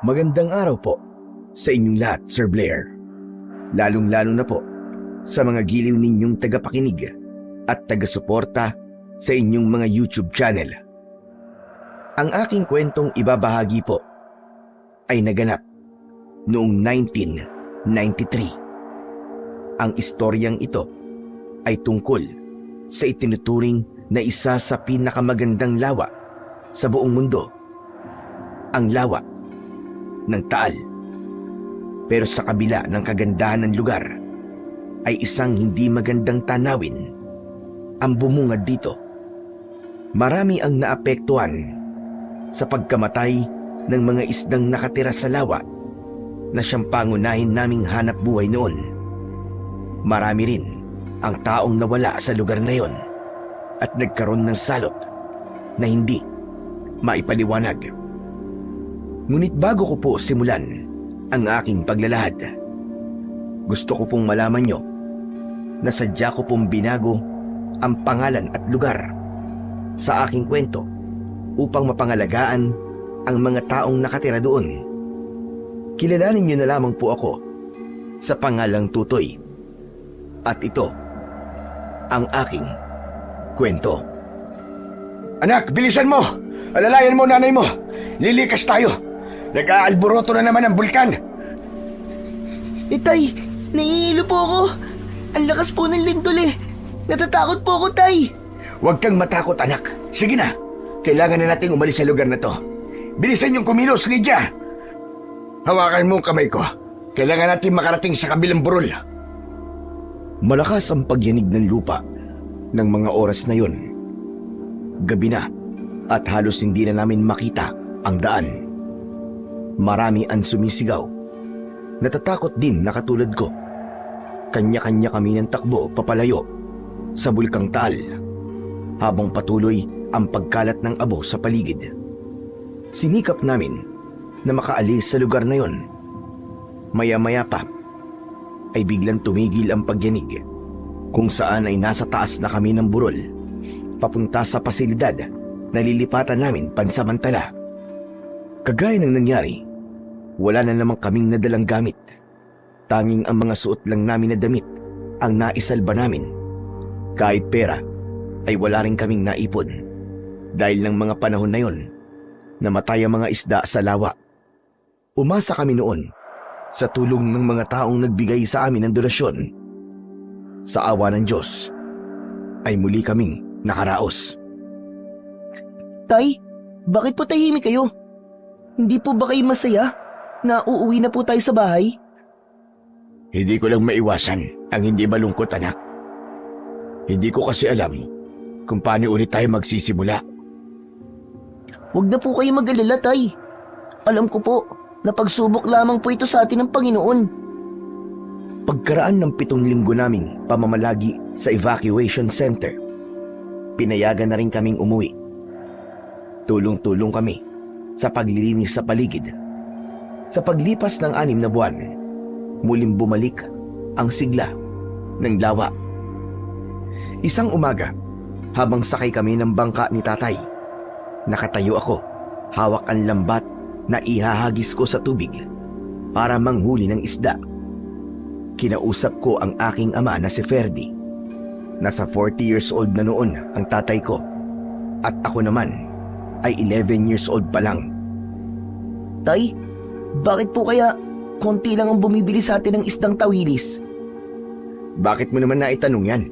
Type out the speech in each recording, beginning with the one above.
Magandang araw po sa inyong lahat, Sir Blair. Lalong-lalo na po sa mga giliw ninyong tagapakinig at taga-suporta sa inyong mga YouTube channel. Ang aking kwentong ibabahagi po ay naganap noong 1993. Ang istoryang ito ay tungkol sa itinuturing na isa sa pinakamagandang lawa sa buong mundo, ang lawa ng Taal. Pero sa kabila ng kagandahan ng lugar ay isang hindi magandang tanawin ang bumungad dito. Marami ang naapektuhan sa pagkamatay ng mga isdang nakatira sa lawa na siyang pangunahin naming hanap buhay noon. Marami rin ang taong nawala sa lugar na yon at nagkaroon ng salot na hindi maipaliwanag. Ngunit bago ko po simulan ang aking paglalahad, gusto ko pong malaman nyo na sadya ko pong binago ang pangalan at lugar sa aking kwento upang mapangalagaan ang mga taong nakatira doon. Kilalanin nyo na lamang po ako sa pangalang Tutoy. At ito ang aking kwento. Anak, bilisan mo! Alalayan mo nanay mo! Lilikas tayo! Nag-aalboroto na naman ang bulkan! Tay, nahihilo po ako. Ang lakas po ng lindol eh. Natatakot po ako, Tay. Huwag kang matakot, anak. Sige na, kailangan na nating umalis sa lugar na to. Bilisan yung kumilos, Lydia! Hawakan mo ang kamay ko. Kailangan natin makarating sa kabilang burol. Malakas ang pagyanig ng lupa ng mga oras na yon. Gabi na at halos hindi na namin makita ang daan. Marami ang sumisigaw. Natatakot din na katulad ko. Kanya-kanya kami ng takbo papalayo sa Bulkang Taal habang patuloy ang pagkalat ng abo sa paligid. Sinikap namin na makaalis sa lugar na yon. Maya-maya pa ay biglang tumigil ang pagyanig, kung saan ay nasa taas na kami ng burol papunta sa pasilidad na lilipatan namin pansamantala. Kagaya ng nangyari, wala na namang kaming nadalang gamit. Tanging ang mga suot lang namin na damit ang naisalba namin. Kahit pera ay wala rin kaming naipon. Dahil ng mga panahon na yon, namatay ang mga isda sa lawa. Umasa kami noon sa tulong ng mga taong nagbigay sa amin ng donasyon. Sa awa ng Diyos ay muli kaming nakaraos. Tay, bakit po tahimik kayo? Hindi po ba kayo masaya na uuwi na po tayo sa bahay? Hindi ko lang maiwasan ang hindi malungkot, anak. Hindi ko kasi alam kung paano ulit tayo magsisimula. Huwag na po kayo mag-alala, Tay. Alam ko po na pagsubok lamang po ito sa atin ng Panginoon. Pagkaraan ng 7 linggo naming pamamalagi sa evacuation center, pinayagan na rin kaming umuwi. Tulong-tulong kami sa paglilinis sa paligid. Sa paglipas ng 6 na buwan, muling bumalik ang sigla ng lawa. Isang umaga, habang sakay kami ng bangka ni tatay, nakatayo ako, hawak ang lambat na ihahagis ko sa tubig para manghuli ng isda. Kinausap ko ang aking ama na si Ferdy. Nasa 40 years old na noon ang tatay ko at ako naman ay 11 years old pa lang. Tay, bakit po kaya konti lang ang bumibili sa atin ng isdang tawilis? Bakit mo naman naitanong yan?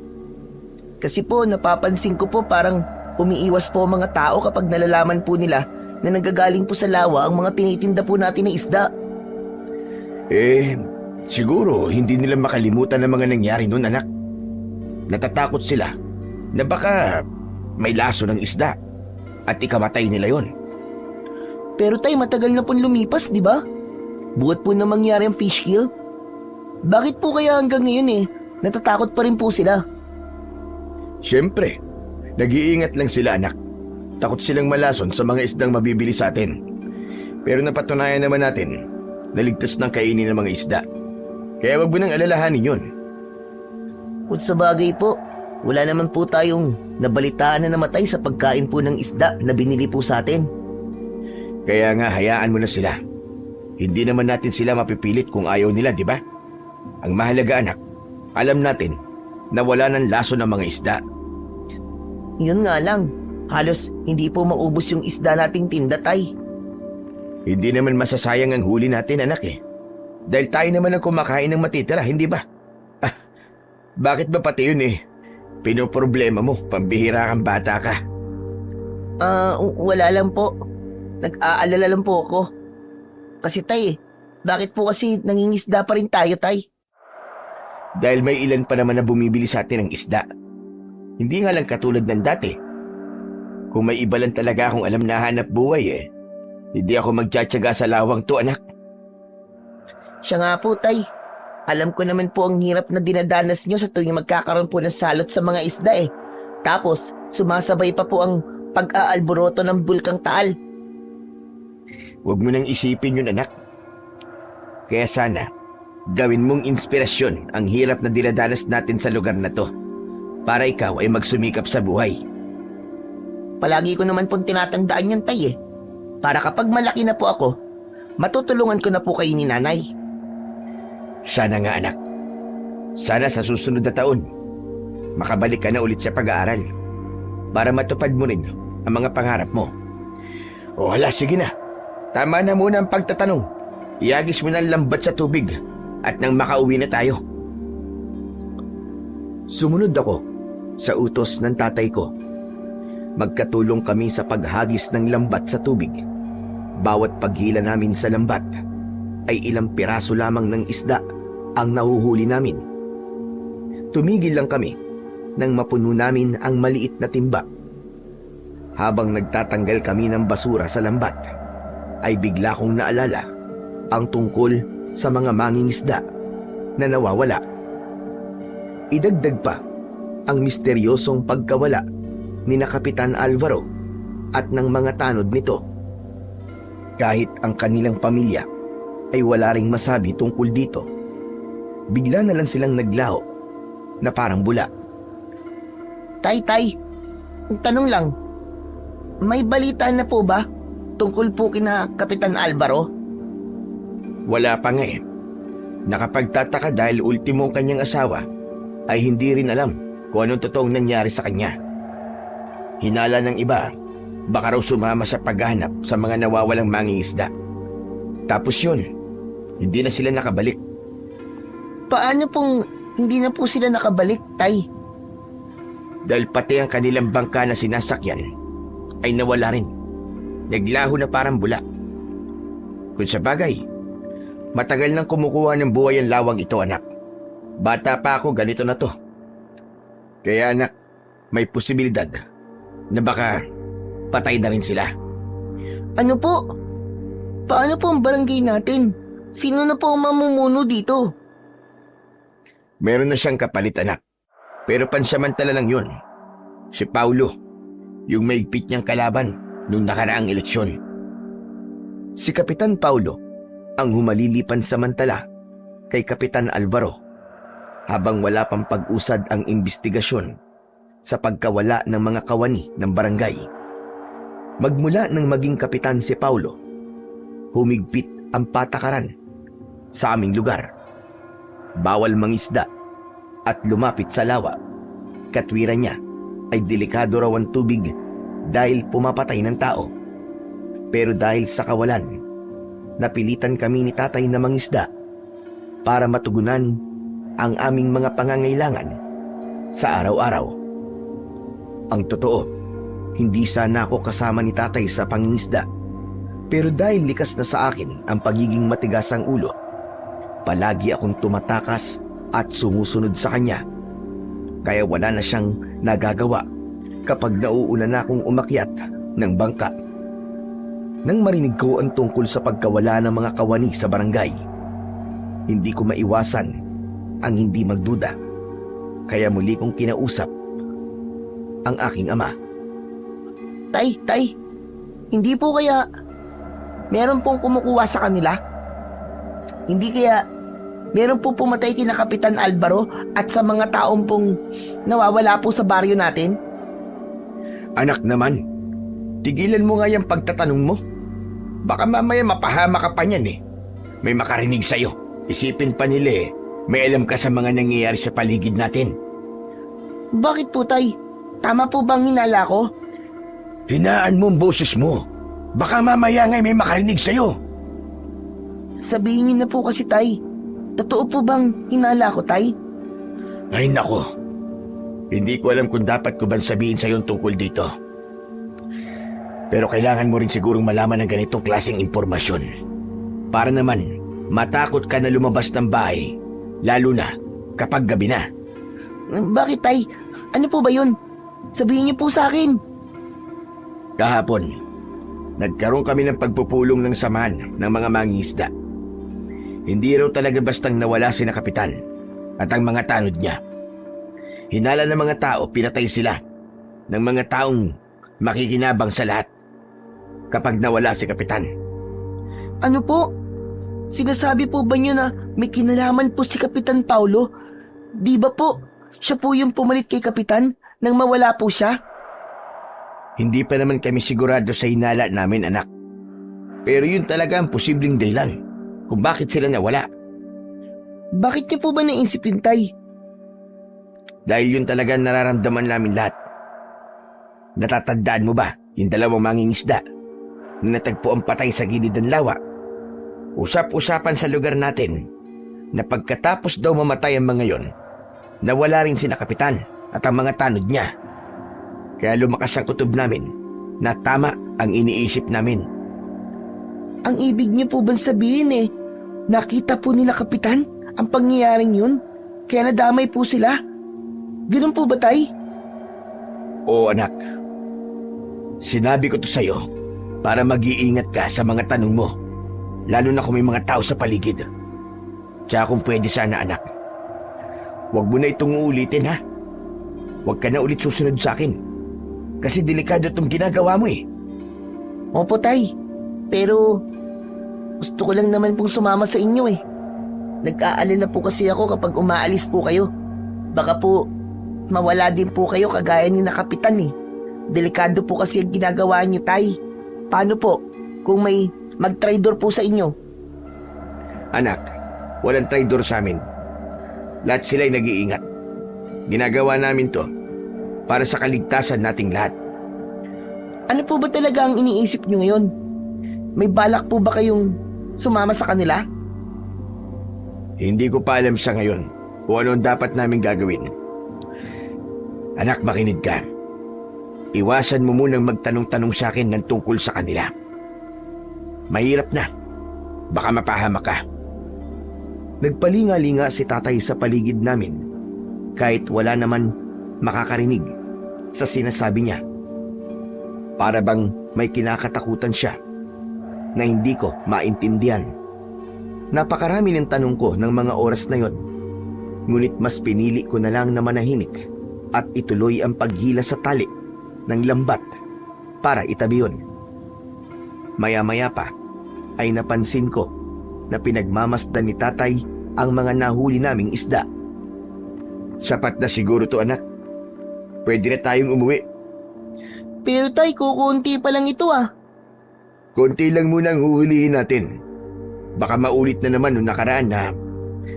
Kasi po napapansin ko po parang umiiwas po ang mga tao kapag nalalaman po nila na nanggagaling po sa lawa ang mga tinitinda po natin na isda. Siguro hindi nila makalimutan ang mga nangyari noon, anak. Natatakot sila na baka may laso ng isda at ikamatay nila yon. Pero tay, matagal na pong lumipas, di ba? Buhat po na mangyari ang fish kill. Bakit po kaya hanggang ngayon natatakot pa rin po sila? Siyempre, nag-iingat lang sila, anak. Takot silang malason sa mga isdang mabibili sa atin. Pero napatunayan naman natin na ligtas ng kainin ng mga isda. Kaya wag mo nang alalahanin yun. Kung sa bagay po, wala naman po tayong nabalitaan na namatay sa pagkain po ng isda na binili po sa atin. Kaya nga hayaan mo na sila. Hindi naman natin sila mapipilit kung ayaw nila, di ba? Ang mahalaga anak, alam natin na wala ng laso ng mga isda. Yun nga lang, halos hindi po maubos yung isda nating tinda, Tay. Hindi naman masasayang ang huli natin, anak eh. Dahil tayo naman ang kumakain ng matitira, hindi ba? Ah, bakit ba pati yun eh? Pinoproblema mo, pambihira kang bata ka. Wala lang po. Nag-aalala lang po ako. Kasi Tay, bakit po kasi nangingisda pa rin tayo, Tay? Dahil may ilan pa naman na bumibili sa atin ng isda. Hindi nga lang katulad ng dati. Kung may iba lang talaga akong alam na hanap buhay eh, hindi ako magtsatsaga sa lawang to, anak. Siya nga po, Tay. Alam ko naman po ang hirap na dinadanas nyo sa tuwing magkakaroon po ng salot sa mga isda eh. Tapos, sumasabay pa po ang pag-aalboroto ng bulkang Taal. Huwag mo nang isipin yun, anak. Kaya sana, gawin mong inspirasyon ang hirap na dinadanas natin sa lugar na to para ikaw ay magsumikap sa buhay. Palagi ko naman pong tinatandaan yan, Tay eh. Para kapag malaki na po ako, matutulungan ko na po kayo ni Nanay. Sana nga, anak. Sana sa susunod na taon, makabalik ka na ulit sa pag-aaral para matupad mo rin ang mga pangarap mo. O hala, sige na. Tama na muna ang pagtatanong. Iagis mo na ang lambat sa tubig at nang makauwi na tayo. Sumunod ako sa utos ng tatay ko. Magkatulong kami sa paghagis ng lambat sa tubig. Bawat paghila namin sa lambat ay ilang piraso lamang ng isda ang nahuhuli namin. Tumigil lang kami nang mapuno namin ang maliit na timba. Habang nagtatanggal kami ng basura sa lambat, ay bigla kong naalala ang tungkol sa mga mangingisda na nawawala. Idagdag pa ang misteryosong pagkawala ni na Kapitan Alvaro at ng mga tanod nito. Kahit ang kanilang pamilya ay wala ring masabi tungkol dito. Bigla na lang silang naglaho na parang bula. Tay, ang tanong lang, may balita na po ba tungkol po kina Kapitan Alvaro? Wala pa nga eh. Nakapagtataka dahil ultimo ang kanyang asawa ay hindi rin alam kung anong totoong nangyari sa kanya. Hinala ng iba, baka raw sumama sa paghahanap sa mga nawawalang mangingisda. Tapos yun, hindi na sila nakabalik. Paano pong hindi na po sila nakabalik, Tay? Dahil pati ang kanilang bangka na sinasakyan ay nawala rin. Naglaho na parang bula. Kung sa bagay, matagal nang kumukuha ng buhay ang lawang ito, anak. Bata pa ako, ganito na to. Kaya anak, may posibilidad na baka patay na rin sila. Ano po? Paano po ang barangay natin? Sino na po ang mamumuno dito? Meron na siyang kapalit, anak. Pero pansamantala lang yun. Si Paulo, yung maigpit niyang kalaban nung nakaraang eleksyon. Si Kapitan Paulo ang humalilipan samantala kay Kapitan Alvaro habang wala pang pag-usad ang imbestigasyon sa pagkawala ng mga kawani ng barangay. Magmula nang maging kapitan si Paulo, humigpit ang patakaran sa aming lugar. Bawal mangisda at lumapit sa lawa. Katwiran niya ay delikado raw ang tubig dahil pumapatay ng tao. Pero dahil sa kawalan, napilitan kami ni tatay na mangisda para matugunan ang aming mga pangangailangan sa araw-araw. Ang totoo, hindi sana ako kasama ni tatay sa pangingisda. Pero dahil likas na sa akin ang pagiging matigas ang ulo, palagi akong tumatakas at sumusunod sa kanya. Kaya wala na siyang nagagawa kapag nauuna na akong umakyat ng bangka. Nang marinig ko ang tungkol sa pagkawala ng mga kawani sa barangay, hindi ko maiwasan ang hindi magduda. Kaya muli kong kinausap ang aking ama. Tay, hindi po kaya meron pong kumukuha sa kanila? Hindi kaya meron po pumatay kina Kapitan Alvaro at sa mga taong pong nawawala po sa baryo natin? Anak naman, tigilan mo nga yung pagtatanong mo. Baka mamaya mapahama ka pa niyan eh. may makarinig sa'yo. Isipin pa nila may alam ka sa mga nangyayari sa paligid natin. Bakit po, Tay? Tama po bang hinala ko? Hinaan mo ang boses mo. Baka mamaya nga'y may makarinig sa'yo. Sabihin niyo na po kasi, Tay. Totoo po bang hinala ko, Tay? Ay nako. Hindi ko alam kung dapat ko bang sabihin sa'yo tungkol dito. Pero kailangan mo rin sigurong malaman ng ganitong klaseng impormasyon. Para naman, matakot ka na lumabas ng bahay. Lalo na kapag gabi na. Bakit, Tay? Ano po ba yun? Sabihin niyo po sa akin. Kahapon, nagkaroon kami ng pagpupulong ng samahan ng mga mangingisda. Hindi raw talaga bastang nawala si na kapitan at ang mga tanod niya. Hinala ng mga tao, pinatay sila ng mga taong makikinabang sa lahat kapag nawala si kapitan. Ano po? Sinasabi po ba niyo na may kinalaman po si Kapitan Paulo? Di ba po, siya po yung pumalit kay Kapitan nang mawala po siya? Hindi pa naman kami sigurado sa hinala namin, anak. Pero yun talaga ang posibleng dahilan kung bakit sila nawala. Bakit niyo po ba naisip yun, Tay? Dahil yun talaga ang nararamdaman namin lahat. Natatandaan mo ba yung dalawang mangingisda na natagpo ang patay sa gilid ng lawa? Usap-usapan sa lugar natin na pagkatapos daw mamatay ang mga yon, nawala rin si na kapitan at ang mga tanod niya. Kaya lumakas ang kutob namin na tama ang iniisip namin. Ang ibig niyo po bang sabihin nakita po nila Kapitan ang pangyayaring yun? Kaya nadamay po sila? Ganun po ba, Tay? Oo, anak. Sinabi ko to sa'yo para mag-iingat ka sa mga tanong mo. Lalo na kung may mga tao sa paligid. Tsaka kung pwede sana, anak, huwag mo na itong uulitin, ha? Huwag ka na ulit susunod sa akin. Kasi delikado itong ginagawa mo Opo, Tay. Pero gusto ko lang naman pong sumama sa inyo Nag-aalala po kasi ako kapag umaalis po kayo. Baka po mawala din po kayo kagaya ni na Kapitan Delikado po kasi ang ginagawa niyo, Tay. Paano po kung may mag-traidor po sa inyo? Anak, walang traidor sa amin. Lahat sila'y nag-iingat. Ginagawa namin to para sa kaligtasan nating lahat. Ano po ba talaga ang iniisip niyo ngayon? May balak po ba kayong sumama sa kanila? Hindi ko pa alam sa ngayon kung ano ang dapat namin gagawin. Anak, makinig ka. Iwasan mo munang magtanong-tanong sa akin ng tungkol sa kanila. Mahirap na. Baka mapahamak ka. Nagpalinga-linga si tatay sa paligid namin kahit wala naman makakarinig sa sinasabi niya. Para bang may kinakatakutan siya na hindi ko maintindihan. Napakarami ng tanong ko ng mga oras na yon. Ngunit mas pinili ko na lang na manahimik at ituloy ang paghila sa tali ng lambat para itabi yun. Maya-maya pa ay napansin ko na pinagmamasdan ni tatay ang mga nahuli naming isda. Sapat na siguro to, anak. Pwede na tayong umuwi. Pero, Tay, kukunti pa lang ito Konti lang muna ang huhulihin natin. Baka maulit na naman nung nakaraan na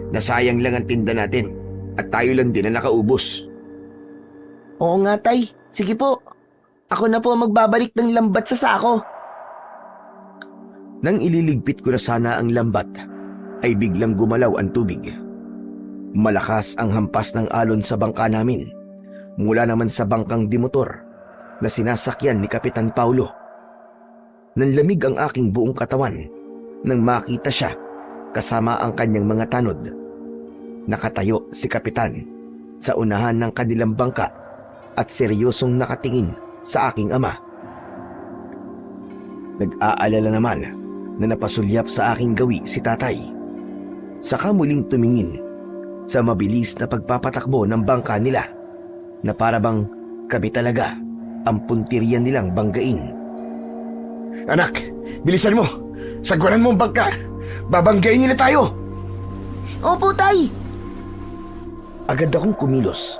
nasayang lang ang tinda natin at tayo lang din na nakaubos. Oo nga, Tay. Sige po. Ako na po magbabalik ng lambat sa sako. Nang ililigpit ko na sana ang lambat, ay biglang gumalaw ang tubig. Malakas ang hampas ng alon sa bangka namin, mula naman sa bangkang dimotor na sinasakyan ni Kapitan Paulo. Nanlamig ang aking buong katawan nang makita siya kasama ang kanyang mga tanod. Nakatayo si Kapitan sa unahan ng kanilang bangka at seryosong nakatingin sa aking ama. Nag-aalala naman na napasulyap sa aking gawi si tatay. Saka muling tumingin sa mabilis na pagpapatakbo ng bangka nila na para bang kami talaga ang puntirya nilang banggain. Anak, bilisan mo! Sagwanan mo ang bangka! Babanggain nila tayo! Opo, Tay! Agad akong kumilos.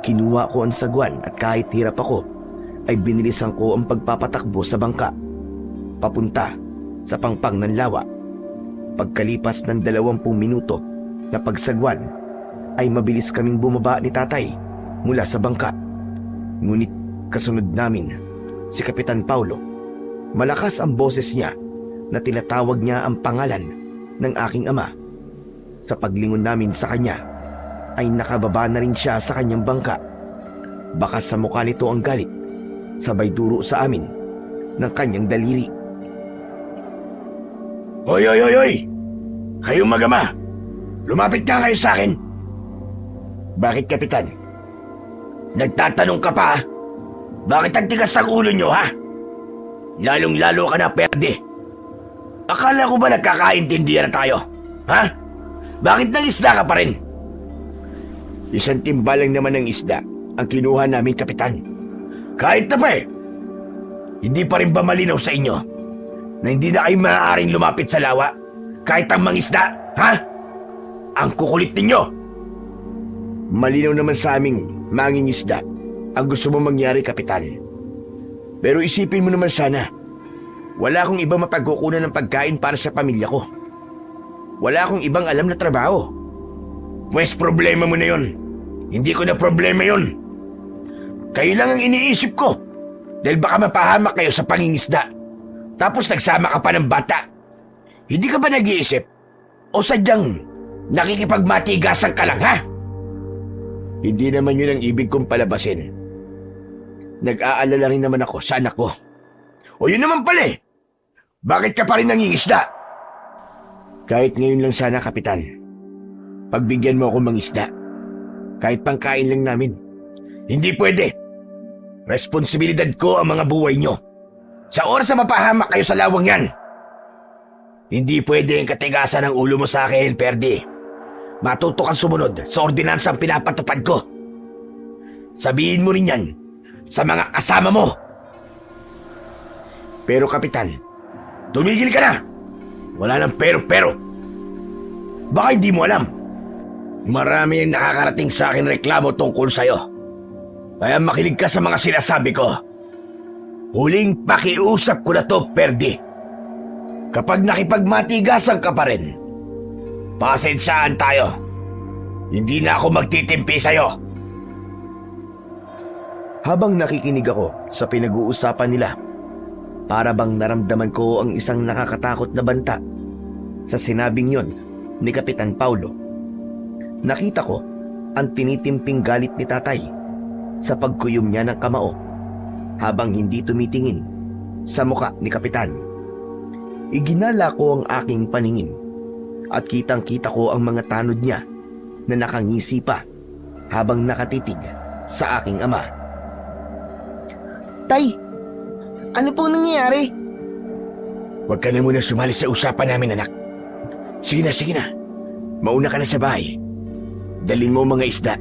Kinuha ko ang sagwan at kahit hirap ako, ay binilisan ko ang pagpapatakbo sa bangka, papunta sa pangpang ng lawa, Pagkalipas ng 20 minuto na pagsagwan, ay mabilis kaming bumaba ni tatay mula sa bangka. Ngunit kasunod namin si Kapitan Paulo. Malakas ang boses niya na tinatawag niya ang pangalan ng aking ama. Sa paglingon namin sa kanya, ay nakababa na rin siya sa kanyang bangka. Bakas sa mukha nito ang galit, sabay duro sa amin ng kanyang daliri. Hoy, hoy, hoy, hoy! Kayong magama! Lumapit nga kayo sa akin! Bakit, Kapitan? Nagtatanong ka pa, ha? Bakit ang tigas ang ulo nyo, ha? Lalong-lalo ka na, perde. Akala ko ba nagkakaintindihan na tayo? Ha? Bakit nang isda ka pa rin? Isang timba lang naman ng isda ang kinuha namin, Kapitan. Kahit na pa hindi pa rin ba malinaw sa inyo na hindi na kayo maaaring lumapit sa lawa kahit ang mangisda, ha? Ang kukulit ninyo! Malinaw naman sa aming mangingisda ang gusto mo mangyari, Kapitan. Pero isipin mo naman sana, wala akong ibang mapagkukunan ng pagkain para sa pamilya ko. Wala akong ibang alam na trabaho. Pwes problema mo na yon. Hindi ko na problema yon. Kayo lang ang iniisip ko dahil baka mapahamak kayo sa pangingisda. Tapos nagsama ka pa ng bata. Hindi ka ba nag-iisip? O sadyang nakikipagmatigasan ka lang, ha? Hindi naman yun ang ibig kong palabasin. Nag-aalala rin naman ako sa anak ko. O yun naman pala eh. Bakit ka pa rin nangingisda? Kahit ngayon lang sana, Kapitan. Pagbigyan mo ako mangisda. Kahit pangkain lang namin. Hindi pwede. Responsibilidad ko ang mga buhay nyo. Sa oras na mapahamak kayo sa lawang yan. Hindi pwede ang katigasan ng ulo mo sa akin, Perdi. Matuto kang sumunod sa ordinansang pinapatupad ko. Sabihin mo rin yan sa mga kasama mo. Pero Kapitan, tumigil ka na. Wala nang pero. Baka hindi mo alam. Marami ang nakakarating sa akin reklamo tungkol sa'yo. Kaya makinig ka sa mga sinasabi ko. Huling pakiusap ko na to, Perdi. Kapag nakipagmatigasan ka pa rin, pasensyaan tayo. Hindi na ako magtitimpi sa'yo. Habang nakikinig ako sa pinag-uusapan nila, para bang naramdaman ko ang isang nakakatakot na banta sa sinabing yon ni Kapitan Paulo. Nakita ko ang tinitimping galit ni tatay sa pagkuyom niya ng kamao habang hindi tumitingin sa muka ni Kapitan. Iginala ko ang aking paningin at kitang-kita ko ang mga tanod niya na nakangisi pa habang nakatitig sa aking ama. Tay, ano pong nangyayari? Huwag ka na muna sumali sa usapan namin, anak. Sige na. Mauna ka na sa bahay. Dalhin mo mga isda.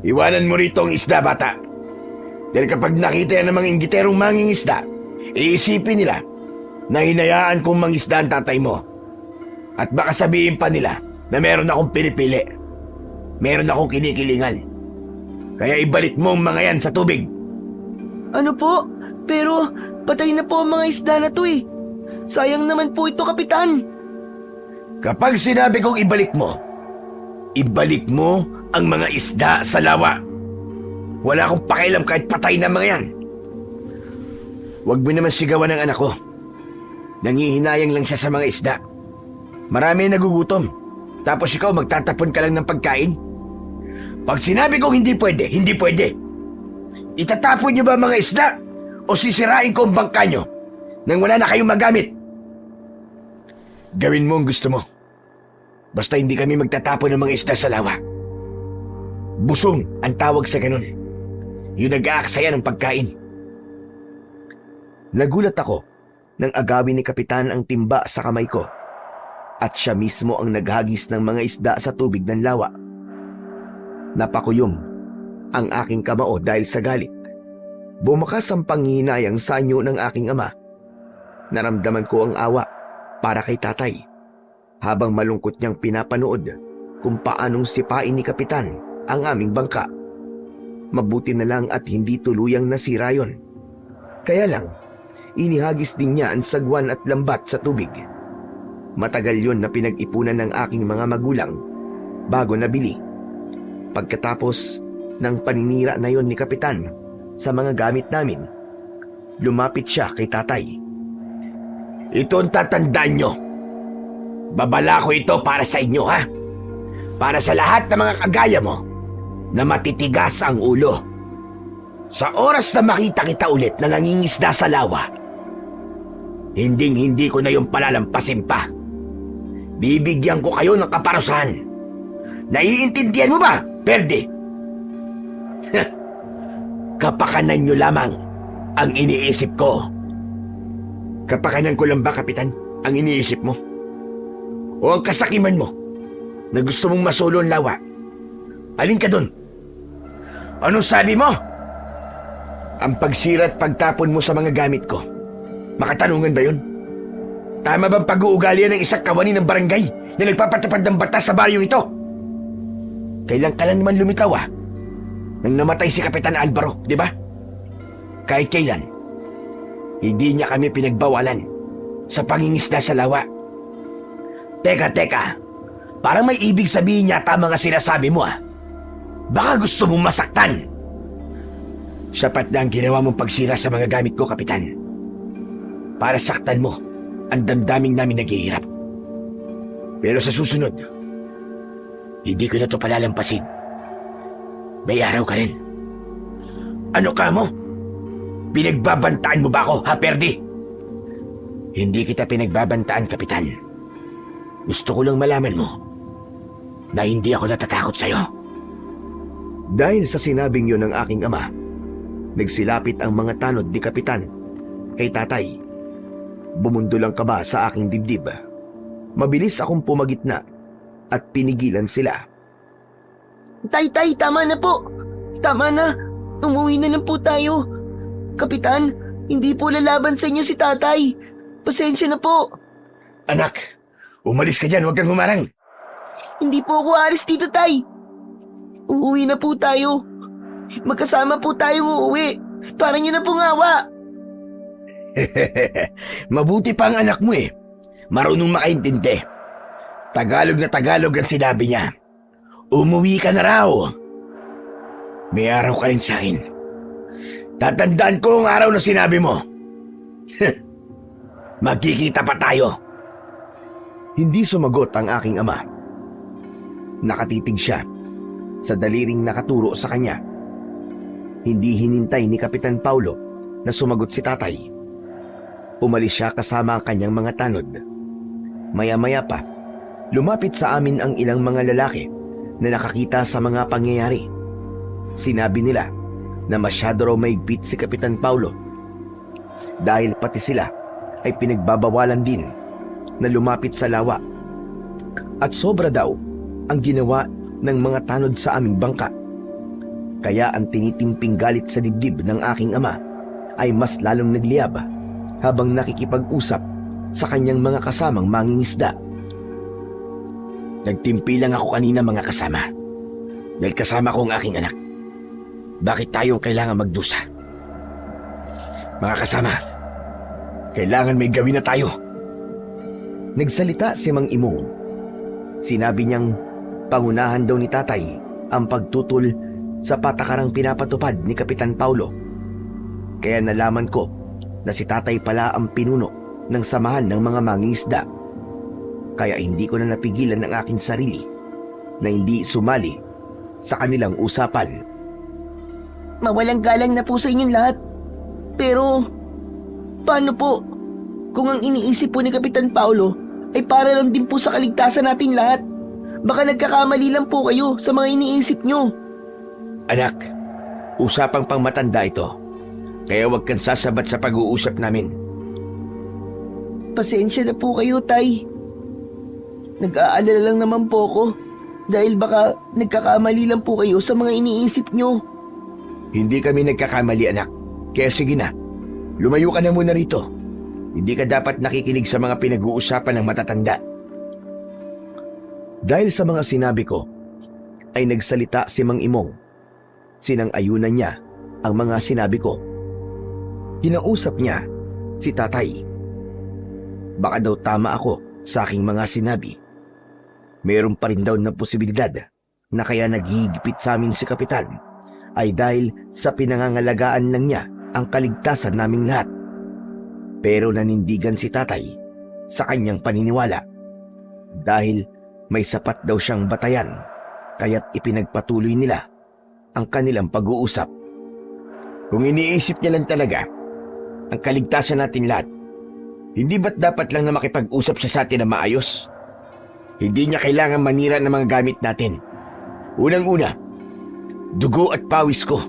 Iwanan mo rito ang isda, bata. Dahil kapag nakita yan ng mga inggiterong mangingisda, iisipin nila na hinayaan kong mangisda ang tatay mo. At baka sabihin pa nila na meron akong pinipili. Meron akong kinikilingan. Kaya ibalik mo ang mga yan sa tubig. Ano po? Pero patay na po ang mga isda na to eh. Sayang naman po ito, Kapitan. Kapag sinabi kong ibalik mo ang mga isda sa lawa. Wala akong pakialam kahit patay na mga yan. Huwag mo naman sigawan ng anak ko. Nangihinayang lang siya sa mga isda. Marami nagugutom. Tapos ikaw magtatapon ka lang ng pagkain. Pag sinabi kong hindi pwede, hindi pwede. Itatapon niyo ba mga isda? O sisirain ko ang bangka niyo nang wala na kayong magamit? Gawin mo ang gusto mo. Basta hindi kami magtatapon ng mga isda sa lawa. Busong ang tawag sa ganun. Yung nag-aaksaya ng pagkain. Nagulat ako nang agawin ni Kapitan ang timba sa kamay ko at siya mismo ang naghagis ng mga isda sa tubig ng lawa. Napakuyom ang aking kamao dahil sa galit. Bumakas ang panghihinayang sa anyo ng aking ama. Naramdaman ko ang awa para kay tatay habang malungkot niyang pinapanood kung paanong sipain ni Kapitan ang aming bangka. Mabuti na lang at hindi tuluyang nasira yon. Kaya lang, inihagis din niya ang sagwan at lambat sa tubig. Matagal yon na pinag-ipunan ng aking mga magulang bago nabili. Pagkatapos ng paninira na yon ni Kapitan sa mga gamit namin, lumapit siya kay tatay. Ito ang tatandaan nyo. Babala ko ito para sa inyo, ha? Para sa lahat ng mga kagaya mo na matitigas ang ulo. Sa oras na makita kita ulit na nangingisda sa lawa, hindi ko na yung palalampasin pa. Bibigyan ko kayo ng kaparusahan. Naiintindihan mo ba, Perde? Kapakanan nyo lamang ang iniisip ko. Kapakanan ko lang ba, Kapitan, ang iniisip mo? O ang kasakiman mo na gusto mong masulo ang lawa? Alin ka dun? Anong sabi mo? Ang pagsira at pagtapon mo sa mga gamit ko, makatanungan ba yun? Tama bang pag-uugali ng isang kawani ng barangay na nagpapatupad ng batas sa baryong ito? Kailan ka lang naman lumitaw, nang namatay si Kapitan Alvaro, di ba? Kahit kailan, hindi niya kami pinagbawalan sa pangingisda sa lawa. Teka, parang may ibig sabihin yata mga sinasabi mo, Baka gusto mong masaktan. Sapat na ang ginawa mong pagsira sa mga gamit ko, Kapitan. Para saktan mo ang damdaming namin naghihirap. Pero sa susunod, hindi ko na ito palalampasin. May araw ka rin. Ano ka mo? Pinagbabantaan mo ba ako, ha, Perdi? Hindi kita pinagbabantaan, Kapitan. Gusto ko lang malaman mo na hindi ako natatakot sa'yo. Dahil sa sinabing yun ng aking ama, nagsilapit ang mga tanod ni Kapitan kay tatay. Bumundol ang kaba sa aking dibdib. Mabilis akong pumagitna at pinigilan sila. Tay, tama na po. Tama na. Umuwi na lang po tayo. Kapitan, hindi po lalaban sa inyo si tatay. Pasensya na po. Anak, umalis ka dyan, huwag kang humarang. Hindi po ako alis dito, tay. Uuwi na po tayo. Magkasama po tayong uuwi. Para niyo na pong awa. Mabuti pa ang anak mo Marunong makaintindi. Tagalog na Tagalog ang sinabi niya. Umuwi ka na raw. May araw ka rin sa akin. Tatandaan ko ang araw na sinabi mo. Magkikita pa tayo. Hindi sumagot ang aking ama. Nakatitig siya sa daliring nakaturo sa kanya. Hindi hinintay ni Kapitan Paulo na sumagot si tatay. Umalis siya kasama ang kanyang mga tanod. Maya-maya pa, lumapit sa amin ang ilang mga lalaki na nakakita sa mga pangyayari. Sinabi nila na masyado raw maigpit si Kapitan Paulo dahil pati sila ay pinagbabawalan din na lumapit sa lawa. At sobra daw ang ginawa ng mga tanod sa aming bangka. Kaya ang tinitimping galit sa dibdib ng aking ama ay mas lalong nagliyab habang nakikipag-usap sa kanyang mga kasamang mangingisda. Nagtimpi lang ako kanina, mga kasama. Dahil kasama ko ang aking anak. Bakit tayong kailangan magdusa? Mga kasama, kailangan may gawin na tayo. Nagsalita si Mang Imong. Sinabi niyang pangunahan daw ni tatay ang pagtutol sa patakarang pinapatupad ni Kapitan Paulo. Kaya nalaman ko na si tatay pala ang pinuno ng samahan ng mga mangingisda. Kaya hindi ko na napigilan ang aking sarili na hindi sumali sa kanilang usapan. Mawalang galang na po sa inyong lahat. Pero, paano po kung ang iniisip po ni Kapitan Paulo ay para lang din po sa kaligtasan natin lahat? Baka nagkakamali lang po kayo sa mga iniisip nyo. Anak, usapang pangmatanda ito. Kaya huwag kang sasabat sa pag-uusap namin. Pasensya na po kayo, tay. Nag-aalala lang naman po ako dahil baka nagkakamali lang po kayo sa mga iniisip nyo. Hindi kami nagkakamali, anak. Kaya sige na, lumayo ka na muna rito. Hindi ka dapat nakikinig sa mga pinag-uusapan ng matatanda. Dahil sa mga sinabi ko, ay nagsalita si Mang Imong. Sinang-ayunan niya ang mga sinabi ko. Kinausap niya si tatay. Baka daw tama ako sa aking mga sinabi. Mayroon pa rin daw na posibilidad na kaya naghihigpit sa amin si Kapitan ay dahil sa pinangangalagaan lang niya ang kaligtasan naming lahat. Pero nanindigan si tatay sa kanyang paniniwala dahil may sapat daw siyang batayan kaya't ipinagpatuloy nila ang kanilang pag-uusap. Kung iniisip niya lang talaga ang kaligtasan natin lahat, hindi ba't dapat lang na makipag-usap siya sa atin na maayos? Hindi niya kailangan manira ng mga gamit natin. Unang-una, dugo at pawis ko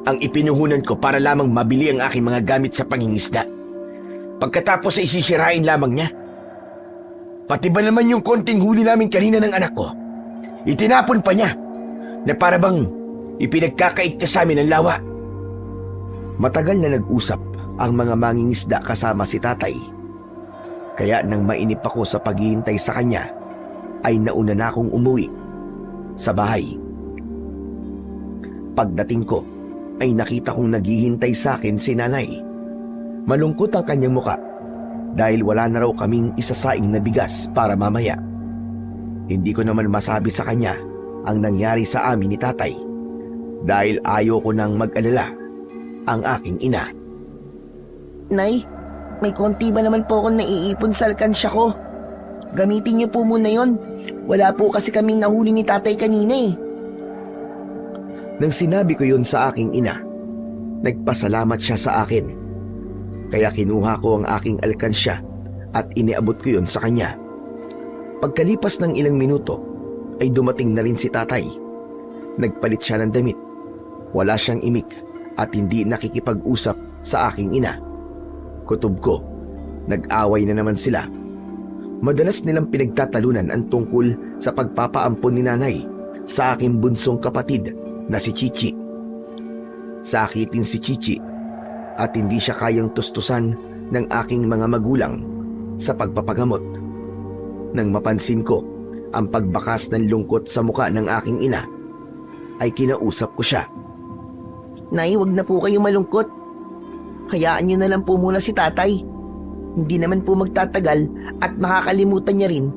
ang ipinuhunan ko para lamang mabili ang aking mga gamit sa pangingisda. Pagkatapos ay isisirain lamang niya. Pati ba naman yung konting huli namin kanina ng anak ko, itinapon pa niya na para bang ipinagkakait niya sa amin ang lawa. Matagal na nag-usap ang mga mangingisda kasama si tatay. Kaya nang mainip ako sa paghihintay sa kanya, ay nauna na akong umuwi sa bahay. Pagdating ko, ay nakita kong naghihintay sa akin si nanay. Malungkot ang kanyang muka dahil wala na raw kaming isasaing na bigas para mamaya. Hindi ko naman masabi sa kanya ang nangyari sa amin ni tatay dahil ayaw ko nang mag-alala ang aking ina. Nay, may konti ba naman po akong naiipon sa alkansya ko? Gamitin niyo po muna yon. Wala po kasi kaming nahuli ni tatay kanina eh. Nang sinabi ko yun sa aking ina, nagpasalamat siya sa akin. Kaya kinuha ko ang aking alkansya at iniabot ko yun sa kanya. Pagkalipas ng ilang minuto, ay dumating na rin si tatay. Nagpalit siya ng damit. Wala siyang imik at hindi nakikipag-usap sa aking ina. Kutob ko, nag-away na naman sila. Madalas nilang pinagtatalunan ang tungkol sa pagpapaampon ni nanay sa aking bunsong kapatid na si Chichi. Sakitin si Chichi at hindi siya kayang tustusan ng aking mga magulang sa pagpapagamot. Nang mapansin ko ang pagbakas ng lungkot sa muka ng aking ina, ay kinausap ko siya. Nay, wag na po kayo malungkot. Hayaan niyo na lang po muna si tatay. Hindi naman po magtatagal at makakalimutan niya rin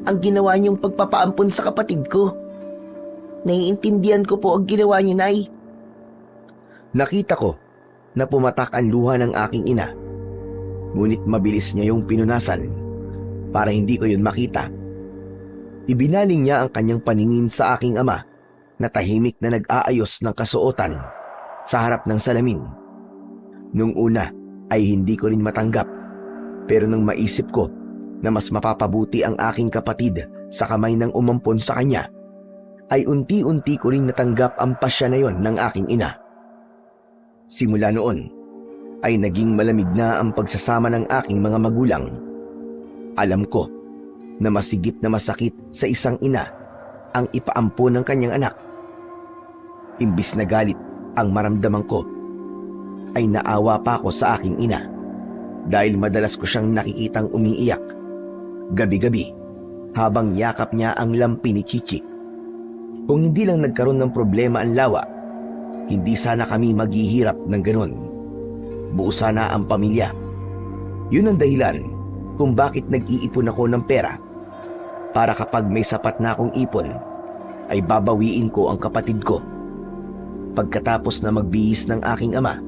ang ginawa niyong pagpapaampon sa kapatid ko. Naiintindihan ko po ang ginawa niyo, Nay. Nakita ko na pumatak ang luha ng aking ina. Ngunit mabilis niya yung pinunasan para hindi ko yun makita. Ibinaling niya ang kanyang paningin sa aking ama na tahimik na nag-aayos ng kasuotan sa harap ng salamin. Nung una ay hindi ko rin matanggap, pero nang maisip ko na mas mapapabuti ang aking kapatid sa kamay ng umampon sa kanya, ay unti-unti ko rin natanggap ang pasya na yon ng aking ina. Simula noon ay naging malamig na ang pagsasama ng aking mga magulang. Alam ko na masigit na masakit sa isang ina ang ipaampon ng kanyang anak. Imbis na galit ang maramdaman ko, ay naawa pa ako sa aking ina dahil madalas ko siyang nakikitang umiiyak gabi-gabi habang yakap niya ang lampi ni Chichi. Kung hindi lang nagkaroon ng problema ang lawa, hindi sana kami maghihirap ng ganun. Buo sana ang pamilya. Yun ang dahilan kung bakit nag-iipon ako ng pera para kapag may sapat na akong ipon, ay babawiin ko ang kapatid ko. Pagkatapos na magbihis ng aking ama,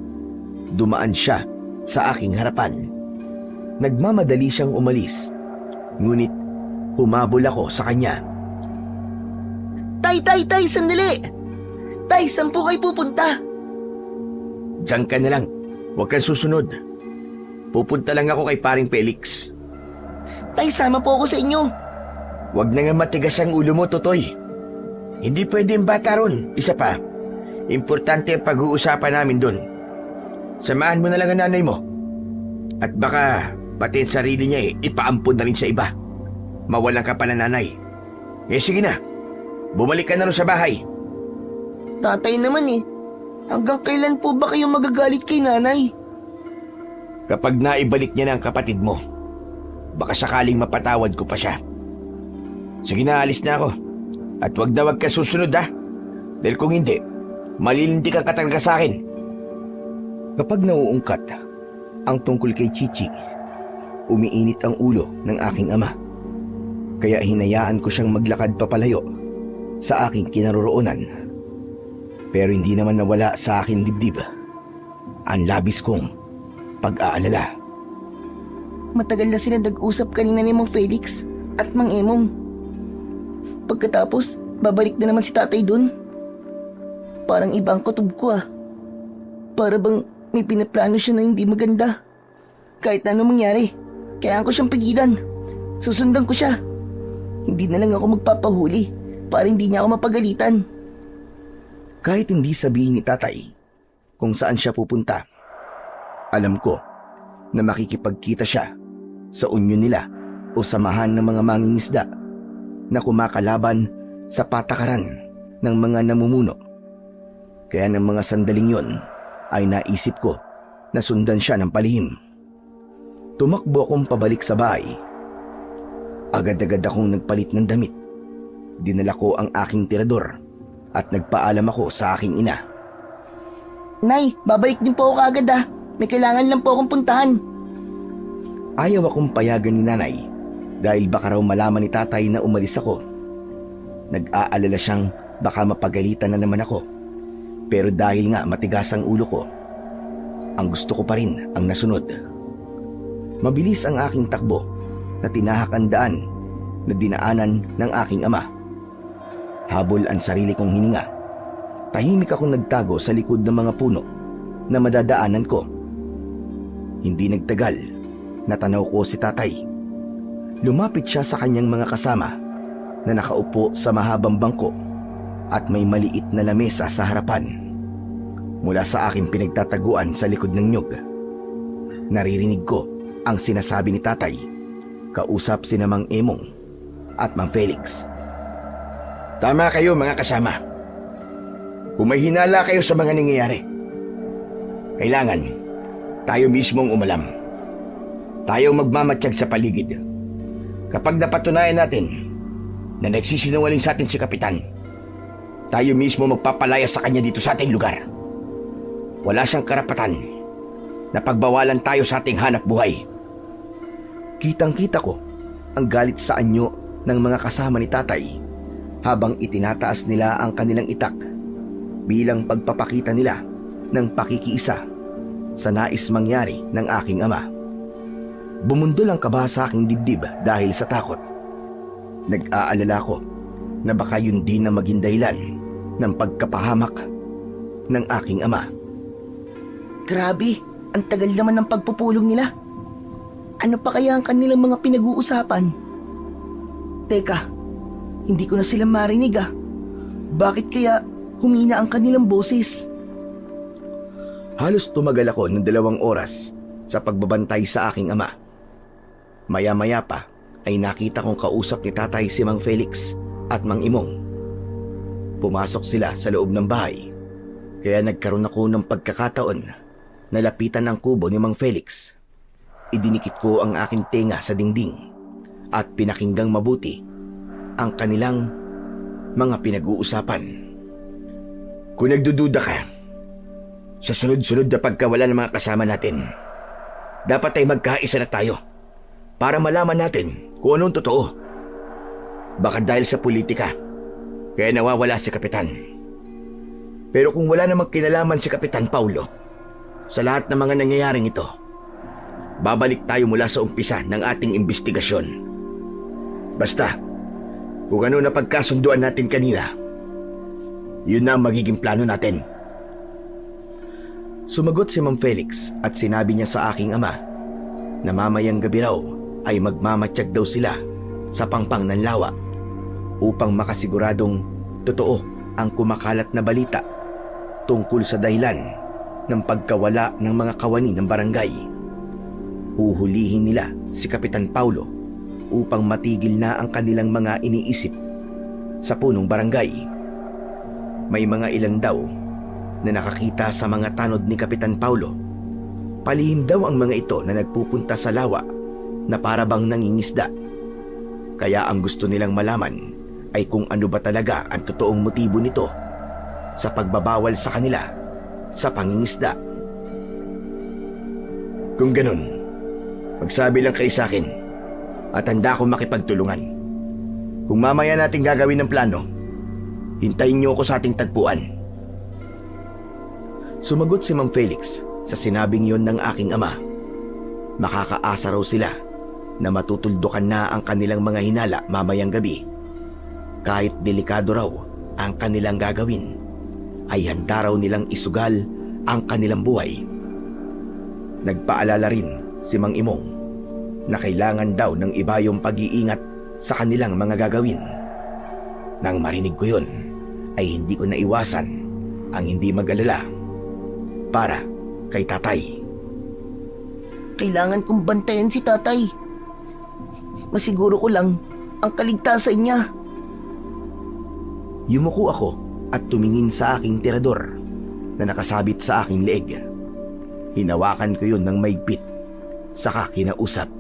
dumaan siya sa aking harapan. Nagmamadali siyang umalis, ngunit humabol ako sa kanya. Tay, sandali! Tay, saan po kayo pupunta? Diyan ka na lang. Huwag kang susunod. Pupunta lang ako kay paring Felix. Tay, sama po ako sa inyo. Huwag na nga matigas ang ulo mo, Totoy. Hindi pwede yung bata ron. Isa pa, importante ang pag-uusapan namin doon. Samahan mo na lang ang nanay mo. At baka pati ang sarili niya ipaampun na rin sa iba. Mawalan ka pa ng nanay. Sige na. Bumalik ka na rin sa bahay. Tatay naman hanggang kailan po ba kayo magagalit kay nanay? Kapag naibalik niya na ang kapatid mo, baka sakaling mapatawad ko pa siya. Sige na, alis na ako. At wag na wag ka susunod Dahil kung hindi, malilintik ang ka talaga sa akin. Kapag nauungkat, Ang tungkol kay Chichi, umiinit ang ulo ng aking ama. Kaya hinayaan ko siyang maglakad papalayo sa aking kinaroroonan. Pero hindi naman nawala sa aking dibdib ang labis kong pag-aalala. Matagal na sila nag-usap kanina ni Mang Felix at Mang Emong. Pagkatapos, babalik na naman si tatay dun. Parang iba ang kutob ko ah. Para bang may pinaplano siya na hindi maganda. Kahit na ano mangyari, kailangan ko siyang pigilan. Susundan ko siya. Hindi na lang ako magpapahuli para hindi niya ako mapagalitan. Kahit hindi sabihin ni tatay kung saan siya pupunta, alam ko na makikipagkita siya sa unyon nila o samahan ng mga mangingisda na kumakalaban sa patakaran ng mga namumuno. Kaya ng mga sandaling yon ay naisip ko na sundan siya ng palihim. Tumakbo akong pabalik sa bahay. Agad-agad akong nagpalit ng damit. Dinala ko ang aking tirador at nagpaalam ako sa aking ina. Nay, babalik din po ako kaagad ah. May kailangan lang po akong puntahan. Ayaw akong payagan ni nanay dahil baka raw malaman ni tatay na umalis ako. Nag-aalala siyang baka mapagalitan na naman ako. Pero dahil nga matigas ang ulo ko, ang gusto ko pa rin ang nasunod. Mabilis ang aking takbo na tinahak ang daan na dinaanan ng aking ama. Habol ang sarili kong hininga. Tahimik akong nagtago sa likod ng mga puno na madadaanan ko. Hindi nagtagal, natanaw ko si tatay. Lumapit siya sa kanyang mga kasama na nakaupo sa mahabang bangko at may maliit na lamesa sa harapan. Mula sa aking pinagtataguan sa likod ng nyug, naririnig ko ang sinasabi ni tatay, kausap sina Mang Emong at Mang Felix. Tama kayo mga kasama. Kung may hinala kayo sa mga nangyayari, kailangan tayo mismong umalam. Tayo magmamatsyag sa paligid. Kapag napatunayan natin na nagsisinungaling sa atin si Kapitan, tayo mismo magpapalaya sa kanya dito sa ating lugar. Wala siyang karapatan na pagbawalan tayo sa ating hanap buhay. Kitang-kita ko ang galit sa anyo ng mga kasama ni tatay habang itinataas nila ang kanilang itak bilang pagpapakita nila ng pakikiisa sa nais mangyari ng aking ama. Bumundol ang kaba sa aking dibdib dahil sa takot. Nag-aalala ko na baka yun din ang maging dahilan ng pagkapahamak ng aking ama. Grabe, ang tagal naman ng pagpupulong nila. Ano pa kaya ang kanilang mga pinag-uusapan? Teka, hindi ko na sila marinig ah. Bakit kaya humina ang kanilang boses? Halos tumagal ako ng 2 oras sa pagbabantay sa aking ama. Maya-maya pa ay nakita kong kausap ni tatay si Mang Felix at Mang Imong. Pumasok sila sa loob ng bahay, kaya nagkaroon ako ng pagkakataon na lapitan ang kubo ni Mang Felix. Idinikit ko ang aking tenga sa dingding at pinakinggang mabuti ang kanilang mga pinag-uusapan. Kung nagdududa ka, sa sunod-sunod na pagkawala ng mga kasama natin, dapat ay magkaisa na tayo para malaman natin kung anong totoo. Baka dahil sa politika, kaya nawawala si Kapitan. Pero kung wala namang kinalaman si Kapitan Paulo sa lahat ng mga nangyayaring ito, babalik tayo mula sa umpisa ng ating investigasyon. Basta, kung ano na pagkasunduan natin kanina, yun na ang magiging plano natin. Sumagot si Mang Felix at sinabi niya sa aking ama na mamayang gabi raw ay magmamatsyag daw sila sa pangpang ng lawa upang makasiguradong totoo ang kumakalat na balita tungkol sa dahilan ng pagkawala ng mga kawani ng barangay. Uhulihin nila si Kapitan Paulo upang matigil na ang kanilang mga iniisip sa punong barangay. May mga ilan daw na nakakita sa mga tanod ni Kapitan Paulo. Palihim daw ang mga ito na nagpupunta sa lawa na para bang nangingisda. Kaya ang gusto nilang malaman ay kung ano ba talaga ang totoong motibo nito sa pagbabawal sa kanila sa pangingisda. Kung ganun, magsabi lang kayo sa akin at handa akong makipagtulungan. Kung mamaya natin gagawin ng plano, hintayin niyo ako sa ating tagpuan. Sumagot si Mang Felix sa sinabing yon ng aking ama. Makakaasa raw sila na matutuldukan na ang kanilang mga hinala mamayang gabi. Kahit delikado raw ang kanilang gagawin, ay handa raw nilang isugal ang kanilang buhay. Nagpaalala rin si Mang Imong na kailangan daw ng iba yung pag-iingat sa kanilang mga gagawin. Nang marinig ko yun, ay hindi ko naiwasan ang hindi mag-alala para kay tatay. Kailangan kong bantayan si tatay. Masiguro ko lang ang kaligtasan niya. Yumuko ako at tumingin sa aking tirador na nakasabit sa aking leeg. Hinawakan ko yun ng maigpit, saka kinausap.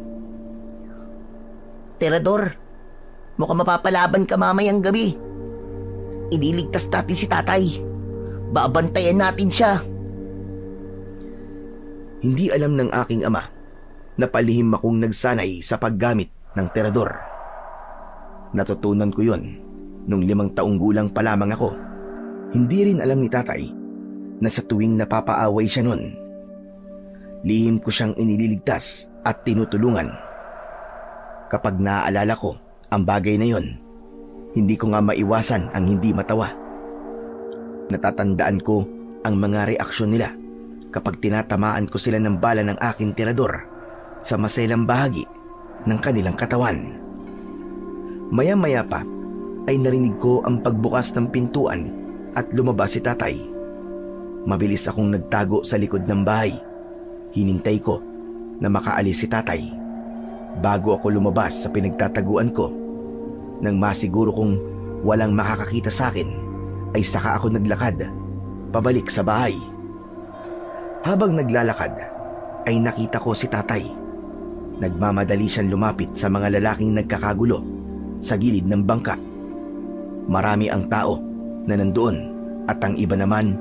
Terador, mukhang mapapalaban ka mamayang gabi. Ililigtas natin si tatay. Babantayan natin siya. Hindi alam ng aking ama na palihim akong nagsanay sa paggamit ng terador. Natutunan ko yon nung 5 taong gulang pa lamang ako. Hindi rin alam ni tatay na sa tuwing napapaaway siya nun, lihim ko siyang inililigtas at tinutulungan. Kapag naaalala ko ang bagay na yon, hindi ko nga maiwasan ang hindi matawa. Natatandaan ko ang mga reaksyon nila kapag tinatamaan ko sila ng bala ng aking tirador sa maselang bahagi ng kanilang katawan. Maya-maya pa ay narinig ko ang pagbukas ng pintuan at lumabas si tatay. Mabilis akong nagtago sa likod ng bahay. Hinintay ko na makaalis si tatay bago ako lumabas sa pinagtataguan ko. Nang masiguro kong walang makakakita sa akin, ay saka ako naglakad pabalik sa bahay. Habang naglalakad, ay nakita ko si tatay. Nagmamadali siyang lumapit sa mga lalaking nagkakagulo sa gilid ng bangka. Marami ang tao na nandoon at ang iba naman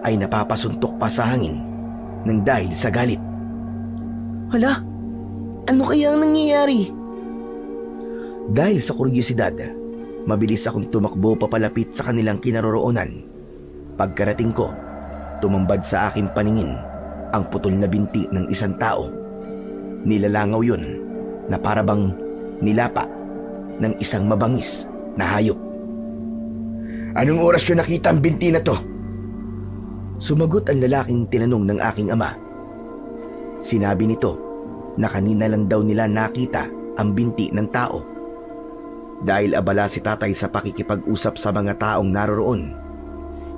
ay napapasuntok pa sa hangin nang dahil sa galit. Hala, ano kaya ang nangyayari? Dahil sa kuryosidad, mabilis akong tumakbo papalapit sa kanilang kinaroroonan. Pagkarating ko, tumambad sa aking paningin ang putol na binti ng isang tao. Nilalangaw yun na parabang nilapa ng isang mabangis na hayop. Anong oras nyo nakita ang binti na to? Sumagot ang lalaking tinanong ng aking ama. Sinabi nito na kanina lang daw nila nakita ang binti ng tao. Dahil abala si tatay sa pakikipag-usap sa mga taong naroroon,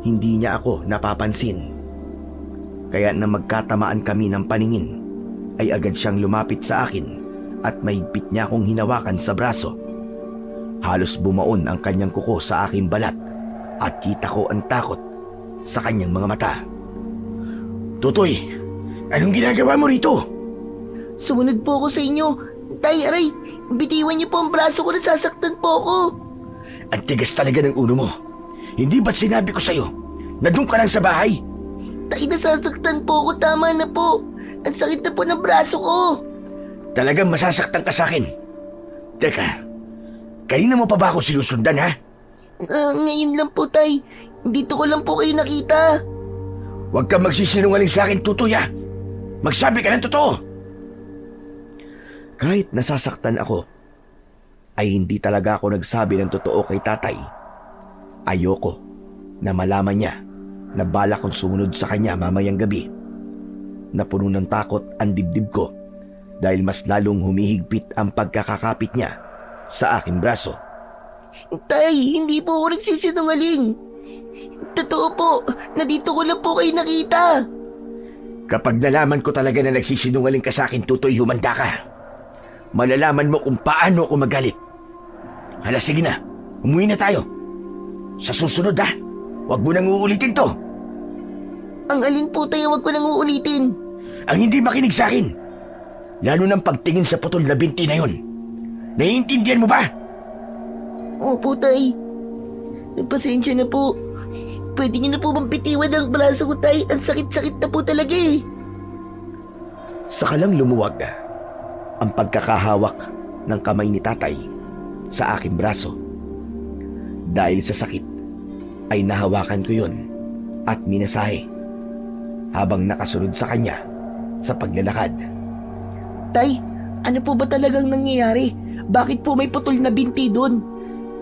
hindi niya ako napapansin. Kaya na magkatamaan kami ng paningin, ay agad siyang lumapit sa akin at mahigpit niya akong hinawakan sa braso. Halos bumaon ang kanyang kuko sa aking balat at kita ko ang takot sa kanyang mga mata. Tutoy, anong ginagawa mo rito? Sumunod po ako sa inyo. Tay, aray, bitiwan niyo po ang braso ko, nasasaktan po ako. Ang tigas talaga ng ulo mo. Hindi ba't sinabi ko sa'yo na doon ka lang sa bahay? Tay, nasasaktan po ako, tama na po. Ang sakit na po ng braso ko. Talagang masasaktan ka sa akin. Teka, kanina mo pa ba ako sinusundan, ha? Ngayon lang po, tay. Dito ko lang po kayo nakita. Huwag kang magsisinungaling sa akin, Tutoy, ha? Magsabi ka ng totoo. Kahit nasasaktan ako, ay hindi talaga ako nagsabi ng totoo kay tatay. Ayoko na malaman niya na balak kong sumunod sa kanya mamayang gabi. Napuno ng takot ang dibdib ko dahil mas lalong humihigpit ang pagkakakapit niya sa aking braso. Tay, hindi po ako nagsisinungaling. Totoo po, na dito ko lang po kayo nakita. Kapag nalaman ko talaga na nagsisinungaling ka sa akin, Tutoy, humanda ka. Malalaman mo kung paano ako magalit. Hala, sige na. Umuwi na tayo. Sa susunod, ha? Huwag mo nang uulitin to. Ang alin po, tayo, wag ko nang uulitin. Ang hindi makinig sa akin. Lalo ng pagtingin sa putol na binti na yun. Naiintindihan mo ba? Opo, tay. Pasensya na po. Pwede niyo na po bang bitiwan ang braso ko, tay? Ang sakit-sakit na po talaga eh. Saka lang lumuwag ang pagkakahawak ng kamay ni tatay sa aking braso. Dahil sa sakit ay nahawakan ko yun at minasahe habang nakasunod sa kanya sa paglalakad. Tay, ano po ba talagang nangyayari? Bakit po may putol na binti doon?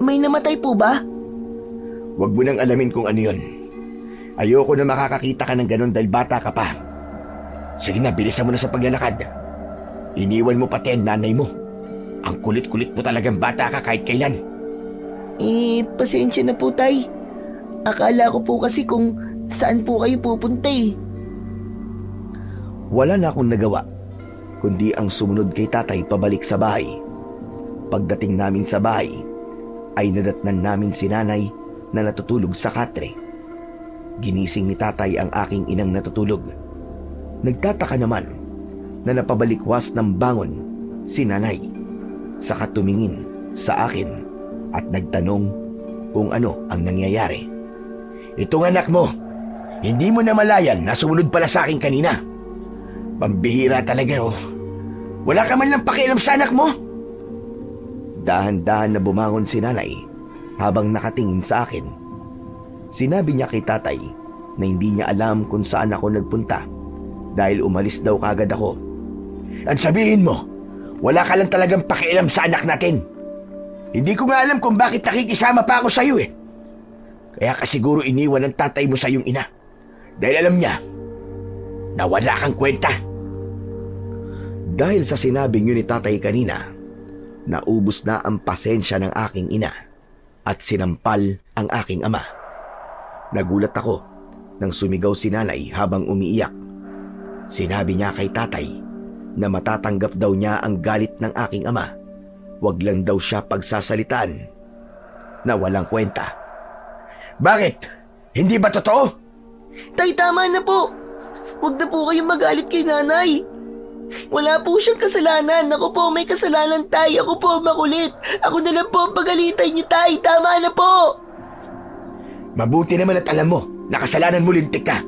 May namatay po ba? Huwag mo nang alamin kung ano yun. Ayoko na makakakita ka ng ganon dahil bata ka pa. Sige na, bilisan mo na sa paglalakad. Iniwan mo pati ang nanay mo. Ang kulit-kulit mo talagang bata ka kahit kailan. Pasensya na po, Tay. Akala ko po kasi kung saan po kayo pupunta eh. Wala na akong nagawa kundi ang sumunod kay tatay pabalik sa bahay. Pagdating namin sa bahay ay nadatnan namin si nanay na natutulog sa katre. Ginising ni tatay ang aking inang natutulog. Nagtataka naman na napabalikwas ng bangon si nanay. Saka tumingin sa akin at nagtanong kung ano ang nangyayari. Itong anak mo, hindi mo na malayan na sumunod pala sa akin kanina. Pambihira talaga oh. Wala ka man lang pakialam sa anak mo. Dahan-dahan na bumangon si nanay habang nakatingin sa akin. Sinabi niya kay tatay na hindi niya alam kung saan ako nagpunta dahil umalis daw kagad ako. At sabihin mo, wala ka lang talagang pakialam sa anak natin. Hindi ko nga alam kung bakit nakikisama pa ako sa iyo eh. Kaya ka siguro iniwan ng tatay mo sa iyong ina. Dahil alam niya na wala kang kwenta. Dahil sa sinabing yun ni tatay kanina, naubos na ang pasensya ng aking ina at sinampal ang aking ama. Nagulat ako nang sumigaw si nanay habang umiiyak. Sinabi niya kay tatay na matatanggap daw niya ang galit ng aking ama. Wag lang daw siya pagsasalitaan na walang kwenta. Bakit? Hindi ba totoo? Tay, tama na po. Huwag na po kayong magalit kay nanay. Wala po siyang kasalanan. Ako po may kasalanan, Tay. Ako po makulit. Ako na lang po ang pagalitan niyo, Tay. Tama na po. Mabuti naman at alam mo, nakasalanan mo lintik ka.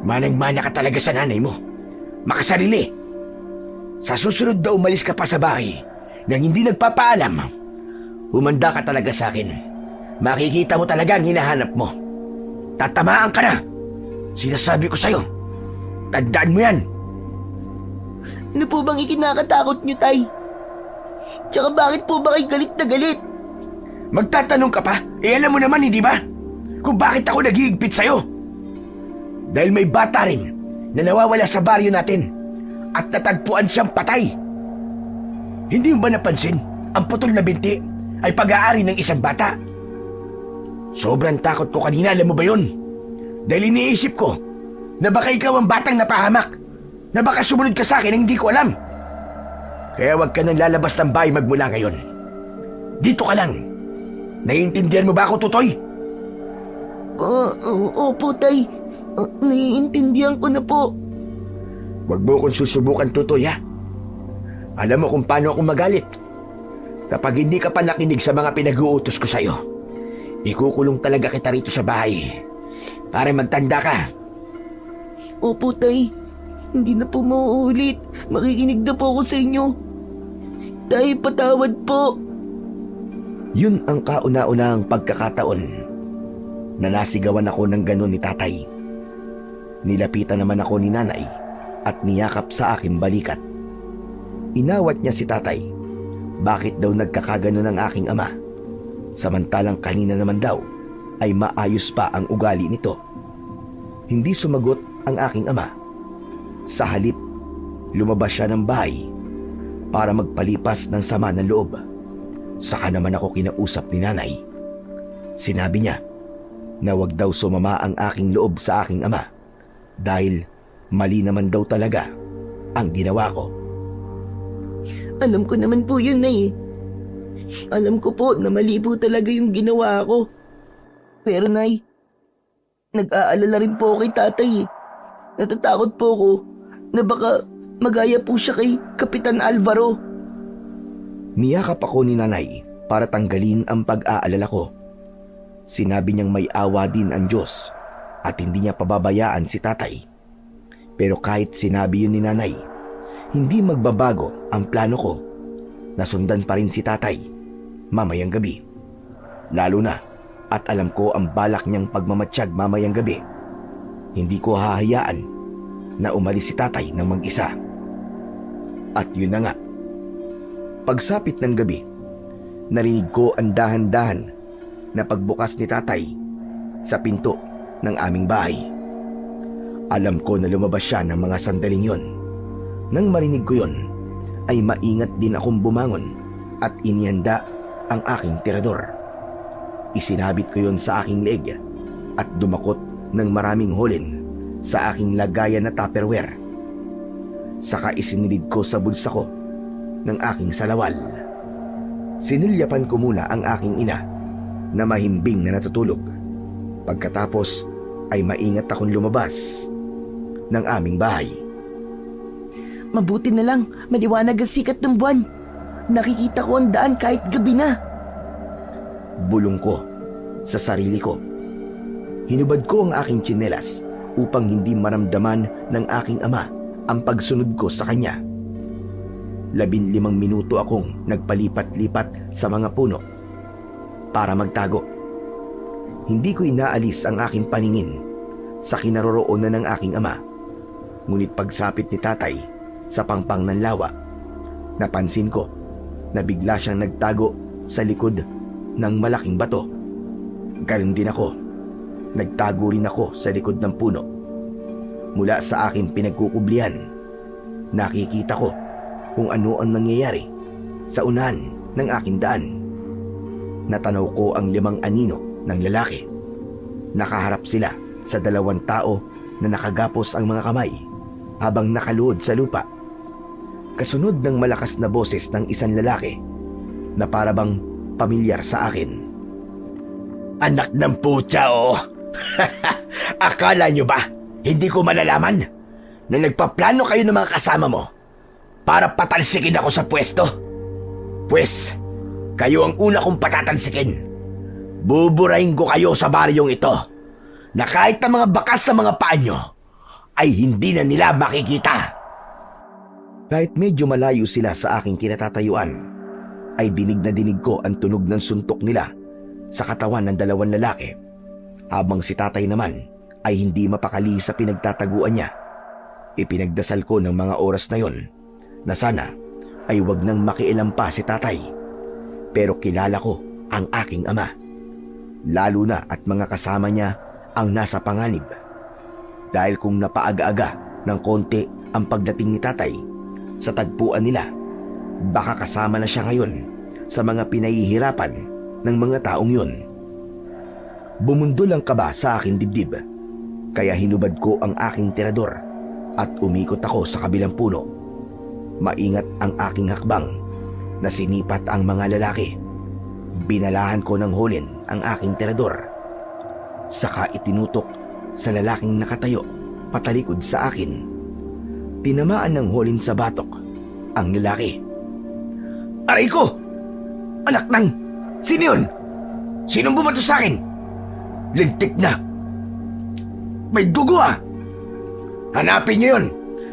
Manang-mana ka talaga sa nanay mo. Makasarili. Sa susunod na umalis ka pa sa bahay nang hindi nagpapaalam, humanda ka talaga sa akin. Makikita mo talaga ang hinahanap mo. Tatamaan ka na. Sinasabi ko sa'yo. Tandaan mo yan. Ano po bang ikinakatakot niyo, Tay? Tsaka bakit po ba kayo galit na galit? Magtatanong ka pa? Alam mo naman, hindi ba? Kung bakit ako naghihigpit sa'yo. Dahil may bata rin na nawawala sa baryo natin at natagpuan siyang patay. Hindi mo ba napansin ang putol na binti ay pag-aari ng isang bata? Sobrang takot ko kanina, alam mo ba yun? Dahil iniisip ko na baka ikaw ang batang napahamak, na baka sumunod ka sa akin ang hindi ko alam. Kaya huwag ka nang lalabas ng bahay magmula ngayon. Dito ka lang. Naiintindihan mo ba ako, Tutoy? Opo, Tay. Naiintindihan ko na po. Huwag mo akong susubukan, Tutoy, ha? Alam mo kung paano ako magalit. Kapag hindi ka pa nakinig sa mga pinag-uutos ko sa'yo, ikukulong talaga kita rito sa bahay para magtanda ka. Opo, Tay. Hindi na po mauulit. Makikinig na po ako sa inyo. Tay, patawad po. Yun ang kauna-unahang pagkakataon na nasigawan ako ng ganon ni tatay. Nilapitan naman ako ni nanay at niyakap sa aking balikat. Inawat niya si tatay. Bakit daw nagkakaganon ang aking ama? Samantalang kanina naman daw ay maayos pa ang ugali nito. Hindi sumagot ang aking ama. Sa halip, lumabas siya ng bahay para magpalipas ng sama ng loob. Saka naman ako kinausap ni nanay. Sinabi niya na wag daw sumama ang aking loob sa aking ama dahil mali naman daw talaga ang ginawa ko. Alam ko naman po yun, Nay. Alam ko po na mali po talaga yung ginawa ko. Pero, Nay, nag-aalala rin po ako kay tatay. Natatakot po ako na baka magaya po siya kay Kapitan Alvaro. Niyakap ako ni nanay para tanggalin ang pag-aalala ko. Sinabi niyang may awa din ang Diyos at hindi niya pababayaan si tatay. Pero kahit sinabi yun ni nanay, Hindi magbabago ang plano ko na sundan pa rin si tatay mamayang gabi. Lalo na at alam ko ang balak niyang pagmamatsyag mamayang gabi. Hindi ko hahayaan na umalis si tatay ng mag-isa. At yun na nga. Pagsapit ng gabi, narinig ko ang dahan-dahan na pagbukas ni tatay sa pinto ng aming bahay. Alam ko na lumabas siya ng mga sandaling yon. Nang marinig ko yon, ay maingat din akong bumangon at inihanda ang aking tirador. Isinabit ko yon sa aking leeg at dumakot ng maraming hulin sa aking lagayan na Tupperware. Saka isinilid ko sa bulsa ko ng aking salawal. Sinulyapan ko muna ang aking ina na mahimbing na natutulog. Pagkatapos ay maingat akong lumabas ng aming bahay. Mabuti na lang, maliwanag ang sikat ng buwan. Nakikita ko ang daan kahit gabi na. Bulong ko sa sarili ko. Hinubad ko ang aking tsinelas upang hindi maramdaman ng aking ama ang pagsunod ko sa kanya. 15 minuto akong nagpalipat-lipat sa mga puno para magtago. Hindi ko inaalis ang aking paningin sa kinaroroonan ng aking ama. Ngunit pagsapit ni tatay sa pangpang ng lawa, napansin ko na bigla siyang nagtago sa likod ng malaking bato. Ganun din ako. Nagtago rin ako sa likod ng puno. Mula sa aking pinagkukublihan, nakikita ko kung ano ang nangyayari sa unahan ng aking daan. Natanaw ko ang 5 anino ng lalaki. Nakaharap sila sa 2 tao na nakagapos ang mga kamay habang nakaluhod sa lupa. Kasunod ng malakas na boses ng isang lalaki na parabang pamilyar sa akin. Anak ng putya, oh! Akala nyo ba hindi ko malalaman na nagpaplano kayo ng mga kasama mo para patalsikin ako sa pwesto? Pwes, kayo ang una kong patatalsikin. Buburahin ko kayo sa baryong ito na kahit ang mga bakas sa mga paa nyo ay hindi na nila makikita. Kahit medyo malayo sila sa aking kinatatayuan, ay dinig na dinig ko ang tunog ng suntok nila sa katawan ng 2 lalaki, habang si tatay naman ay hindi mapakali sa pinagtataguan niya. Ipinagdasal ko ng mga oras na yon na sana ay wag nang makialam pa si tatay. Pero kilala ko ang aking ama, lalo na at mga kasama niya ang nasa panganib. Dahil kung napaaga-aga ng konti ang pagdating ni tatay sa tagpuan nila, baka kasama na siya ngayon sa mga pinahihirapan ng mga taong yun. Bumundol ang kaba sa aking dibdib, kaya hinubad ko ang aking tirador at umikot ako sa kabilang puno. Maingat ang aking hakbang na sinipat ang mga lalaki. Binalahan ko ng hulin ang aking tirador. Saka itinutok sa lalaking nakatayo patalikod sa akin. Tinamaan ng hulin sa batok ang lalaki. Aray ko! Anak ng... Sino yun? Sinong bumato sa akin? Lintik na! May dugo ah! Hanapin niyo yun!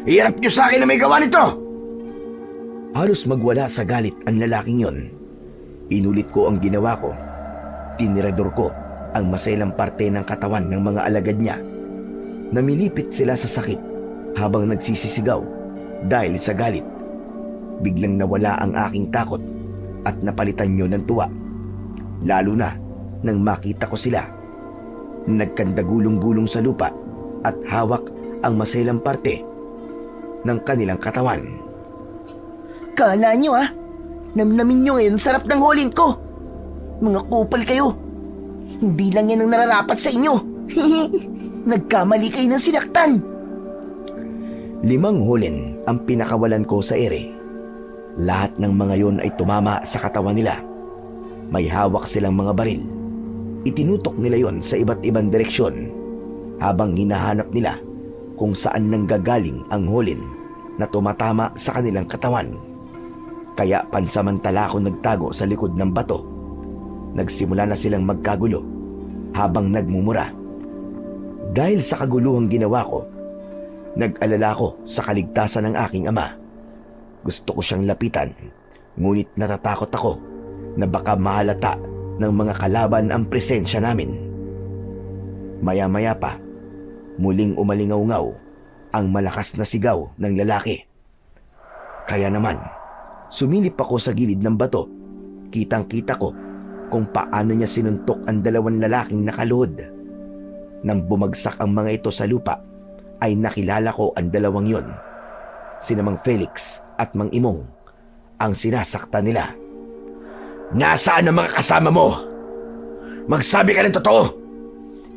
Iharap niyo sa akin na may gawa nito! Halos magwala sa galit ang lalaking yon. Inulit ko ang ginawa ko. Tinirador ko ang maselang parte ng katawan ng mga alagad niya. Namilipit sila sa sakit habang nagsisisigaw dahil sa galit. Biglang nawala ang aking takot at napalitan yun ng tuwa. Lalo na nang makita ko sila. Nagkandagulong-gulong sa lupa at hawak ang maselang parte ng kanilang katawan. Kala nyo namnamin nyo ngayon sarap ng hulin ko. Mga kupal kayo. Hindi lang yan ang nararapat sa inyo. Nagkamali kayo ng sinaktan. 5 hulin ang pinakawalan ko sa ere. Lahat ng mga yon ay tumama sa katawan nila. May hawak silang mga baril. Itinutok nila yon sa iba't ibang direksyon habang hinahanap nila kung saan nanggagaling ang hulin na tumatama sa kanilang katawan. Kaya pansamantala ako nagtago sa likod ng bato. Nagsimula na silang magkagulo habang nagmumura. Dahil sa kaguluhang ginawa ko, nag-alala ko sa kaligtasan ng aking ama Gusto ko siyang lapitan, ngunit natatakot ako na baka mahalata ng mga kalaban ang presensya namin. Maya-maya pa, muling umalingaw-ngaw ang malakas na sigaw ng lalaki. Kaya naman, sumilip ako sa gilid ng bato. Kitang-kita ko kung paano niya sinuntok ang dalawang lalaking nakaluhod. Nang bumagsak ang mga ito sa lupa, ay nakilala ko ang dalawang yon. Sina Mang Felix at Mang Imong ang sinasaktan nila. Nasaan ang mga kasama mo? Magsabi ka ng totoo.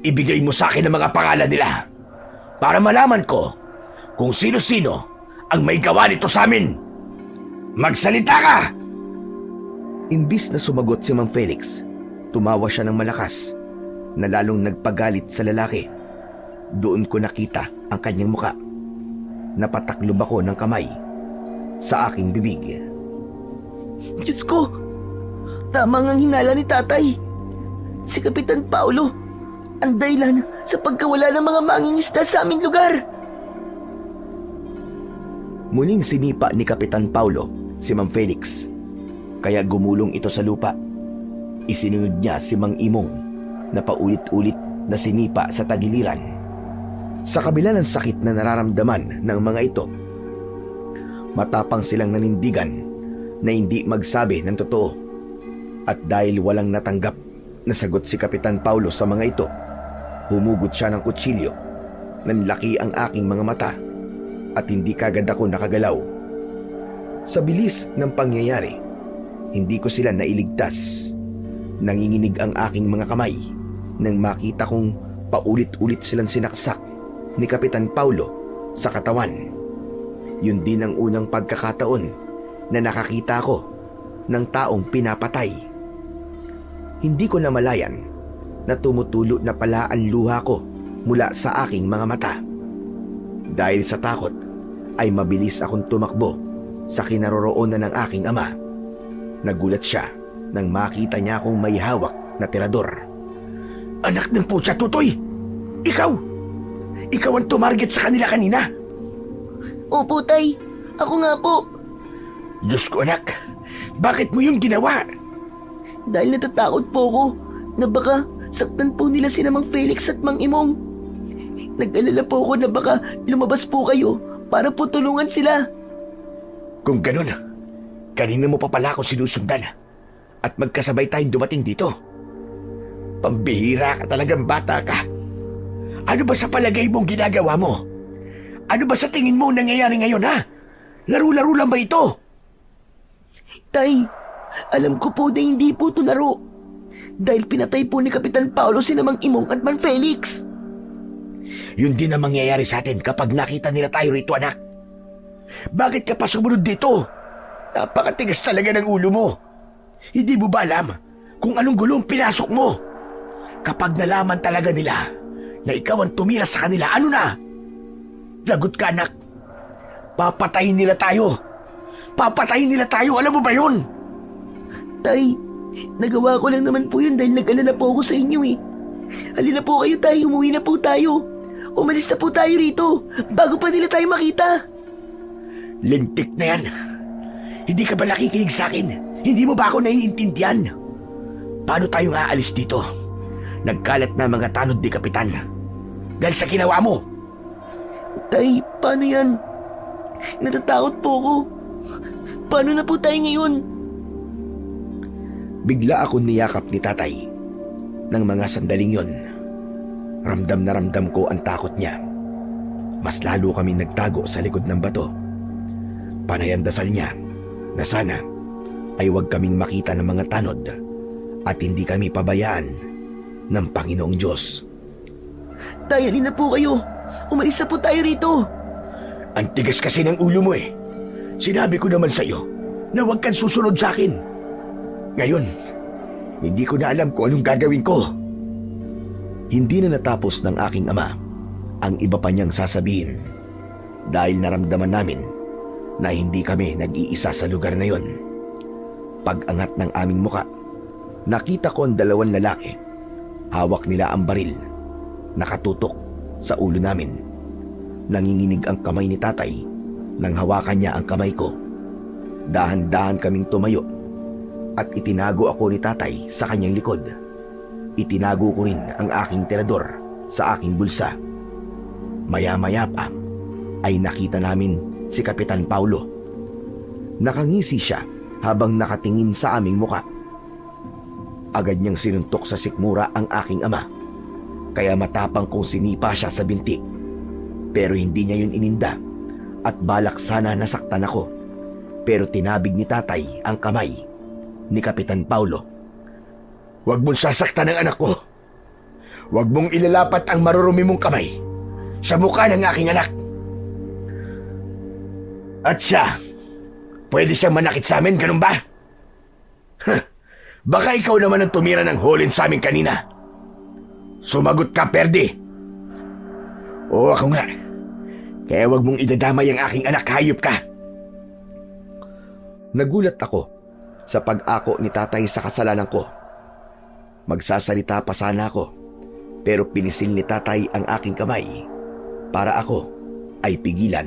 Ibigay mo sa akin ang mga pangalan nila para malaman ko kung sino-sino ang may gawa nito sa amin. Magsalita ka! Imbis na sumagot si Mang Felix, tumawa siya ng malakas na lalong nagpagalit sa lalaki. Doon ko nakita ang kanyang muka. Napataklob ako ng kamay sa aking bibig. Diyos ko! Tama ngang hinala ni tatay. Si Kapitan Paulo ang dahilan sa pagkawala ng mga mangingisda sa aming lugar. Muling sinipa ni Kapitan Paulo si Mang Felix, kaya gumulong ito sa lupa. Isinunod niya si Mang Imong na paulit-ulit na sinipa sa tagiliran. Sa kabila ng sakit na nararamdaman ng mga ito, matapang silang nanindigan na hindi magsabi ng totoo. At dahil walang natanggap na sagot si Kapitan Paulo sa mga ito, humugot siya ng kutsilyo. Nanlaki ang aking mga mata at hindi kagad ako nakagalaw. Sa bilis ng pangyayari, hindi ko sila nailigtas. Nanginginig ang aking mga kamay nang makita kong paulit-ulit silang sinaksak ni Kapitan Paulo sa katawan. Yun din ang unang pagkakataon na nakakita ko ng taong pinapatay. Hindi ko namalayan na tumutulo na pala ang luha ko mula sa aking mga mata. Dahil sa takot ay mabilis akong tumakbo sa kinaroroonan ng aking ama. Nagulat siya nang makita niya akong may hawak na tirador. Anak ng putya, Tutoy! Ikaw! Ikaw ang tumarget sa kanila kanina! Opo, tay. Ako nga po. Diyos ko, anak! Bakit mo yun ginawa? Dahil natatakot po ako na baka saktan po nila si Mang Felix at Mang Imong. Nag-alala po ako na baka lumabas po kayo para po tulungan sila. Kung ganun, kanina mo pa pala ako sinusundan at magkasabay tayong dumating dito. Pambihira ka talagang bata ka. Ano ba sa palagay mong ginagawa mo? Ano ba sa tingin mo nangyayari ngayon, ha? Laro-laro lang ba ito? Tay, alam ko po na hindi po ito laro. Dahil pinatay po ni Kapitan Paulo si Mang Imong at Mang Felix. Yun din ang mangyayari sa atin kapag nakita nila tayo rito, anak. Bakit ka pa sumunod dito? Napakatigas talaga ng ulo mo. Hindi mo ba alam kung anong gulong pinasok mo? Kapag nalaman talaga nila na ikaw ang tumira sa kanila, ano na? Lagot ka, anak. Papatayin nila tayo. Papatayin nila tayo, alam mo ba yun? Tay, nagawa ko lang naman po yun dahil nag-alala po ako sa inyo eh. Halina po kayo, tay. Umuwi na po tayo. Umalis na po tayo rito bago pa nila tayo makita. Lintik na yan. Hindi ka ba nakikinig sa akin? Hindi mo ba ako naiintindihan? Paano tayo aalis dito? Nagkalat na mga tanod ni Kapitan dahil sa ginawa mo. Tay, paano yan? Natatakot po ako. Paano na po tayo ngayon? Bigla ako niyakap ni tatay. Nang mga sandaling yon, ramdam na ramdam ko ang takot niya. Mas lalo kami nagtago sa likod ng bato. Panay ang dasal niya na sana ay huwag kaming makita ng mga tanod at hindi kami pabayaan ng Panginoong Diyos. Tay, halina po kayo. Umalis na po tayo rito. Ang tigas kasi ng ulo mo eh. Sinabi ko naman sa iyo na huwag kang susunod sa akin. Ngayon, hindi ko na alam kung anong gagawin ko. Hindi na natapos ng aking ama ang iba pa niyang sasabihin dahil naramdaman namin na hindi kami nag-iisa sa lugar na yon. Pag-angat ng aming muka, nakita ko ang dalawang lalaki. Hawak nila ang baril, nakatutok sa ulo namin. Nanginginig ang kamay ni tatay nang hawakan niya ang kamay ko Dahan-dahan kaming tumayo at itinago ako ni tatay sa kanyang likod. Itinago ko rin ang aking tirador sa aking bulsa. Maya-maya pa ay nakita namin si Kapitan Paulo. Nakangisi siya habang nakatingin sa aming muka. Agad niyang sinuntok sa sikmura ang aking ama, kaya matapang kong sinipa siya sa binti. Pero hindi niya yun ininda at balak sana nasaktan ako. Pero tinabig ni tatay ang kamay ni Kapitan Paulo. Huwag mong sasaktan ang anak ko. Huwag mong ilalapat ang marurumi mong kamay sa mukha ng aking anak. At siya, pwede siyang manakit sa amin, ganun ba? Baka ikaw naman ang tumira ng holin sa amin kanina. Sumagot ka, Perdi. Oo, ako nga. Kaya huwag mong idadamay ang aking anak, hayop ka. Nagulat ako sa pag-ako ni tatay sa kasalanan ko. Magsasalita pa sana ako, pero pinisil ni tatay ang aking kamay para ako ay pigilan.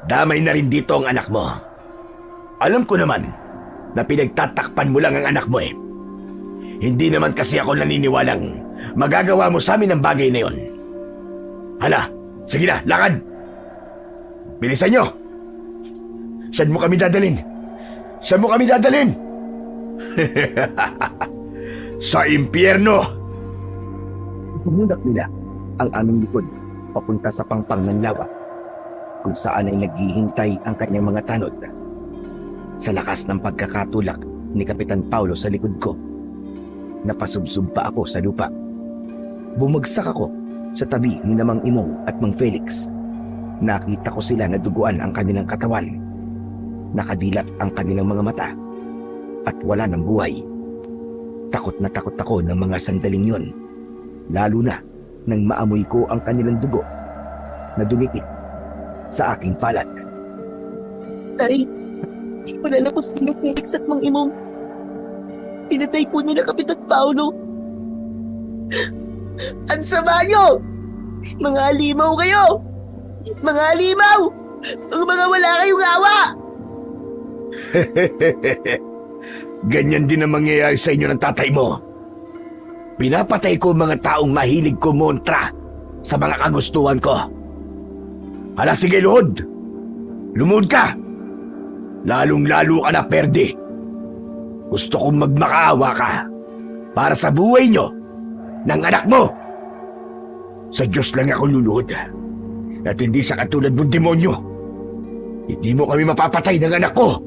Damay na rin dito ang anak mo. Alam ko naman na pinagtatakpan mo lang ang anak mo eh. Hindi naman kasi ako naniniwalang magagawa mo sa amin ang bagay na yon. Hala, sige na, lakad! Bilisan nyo! Saan mo kami dadalhin? Saan mo kami dadalhin? Sa impyerno! Pumundak nila ang aming likod papunta sa pangpang ng lawa, kung saan ay naghihintay ang kanyang mga tanod. Sa lakas ng pagkakatulak ni Kapitan Paulo sa likod ko, napasubsob pa ako sa lupa. Bumagsak ako sa tabi ni Mang Imong at Mang Felix. Nakita ko sila na duguan ang kanilang katawan. Nakadilat ang kanilang mga mata at wala ng buhay. Takot na takot ako ng mga sandaling yon, lalo na nang maamoy ko ang kanilang dugo na dumikit sa aking palad. Tay, wala na po si Mang Felix at Mang Imong. Pinatay po nila Kapitan Paulo. Ang sama nyo! Mga alimaw kayo! Mga alimaw! Ang mga wala kayong awa! Ganyan din ang mangyayari sa inyo ng tatay mo. Pinapatay ko mga taong mahilig kumontra sa mga kagustuhan ko. Hala, sige, luhod! Lumuhod ka! Lalong-lalo ka na, Perdi. Gusto kong magmakaawa ka para sa buhay nyo ng anak mo. Sa Diyos lang ako luluhod at hindi sa katulad mong demonyo. Hindi mo kami mapapatay ng anak ko.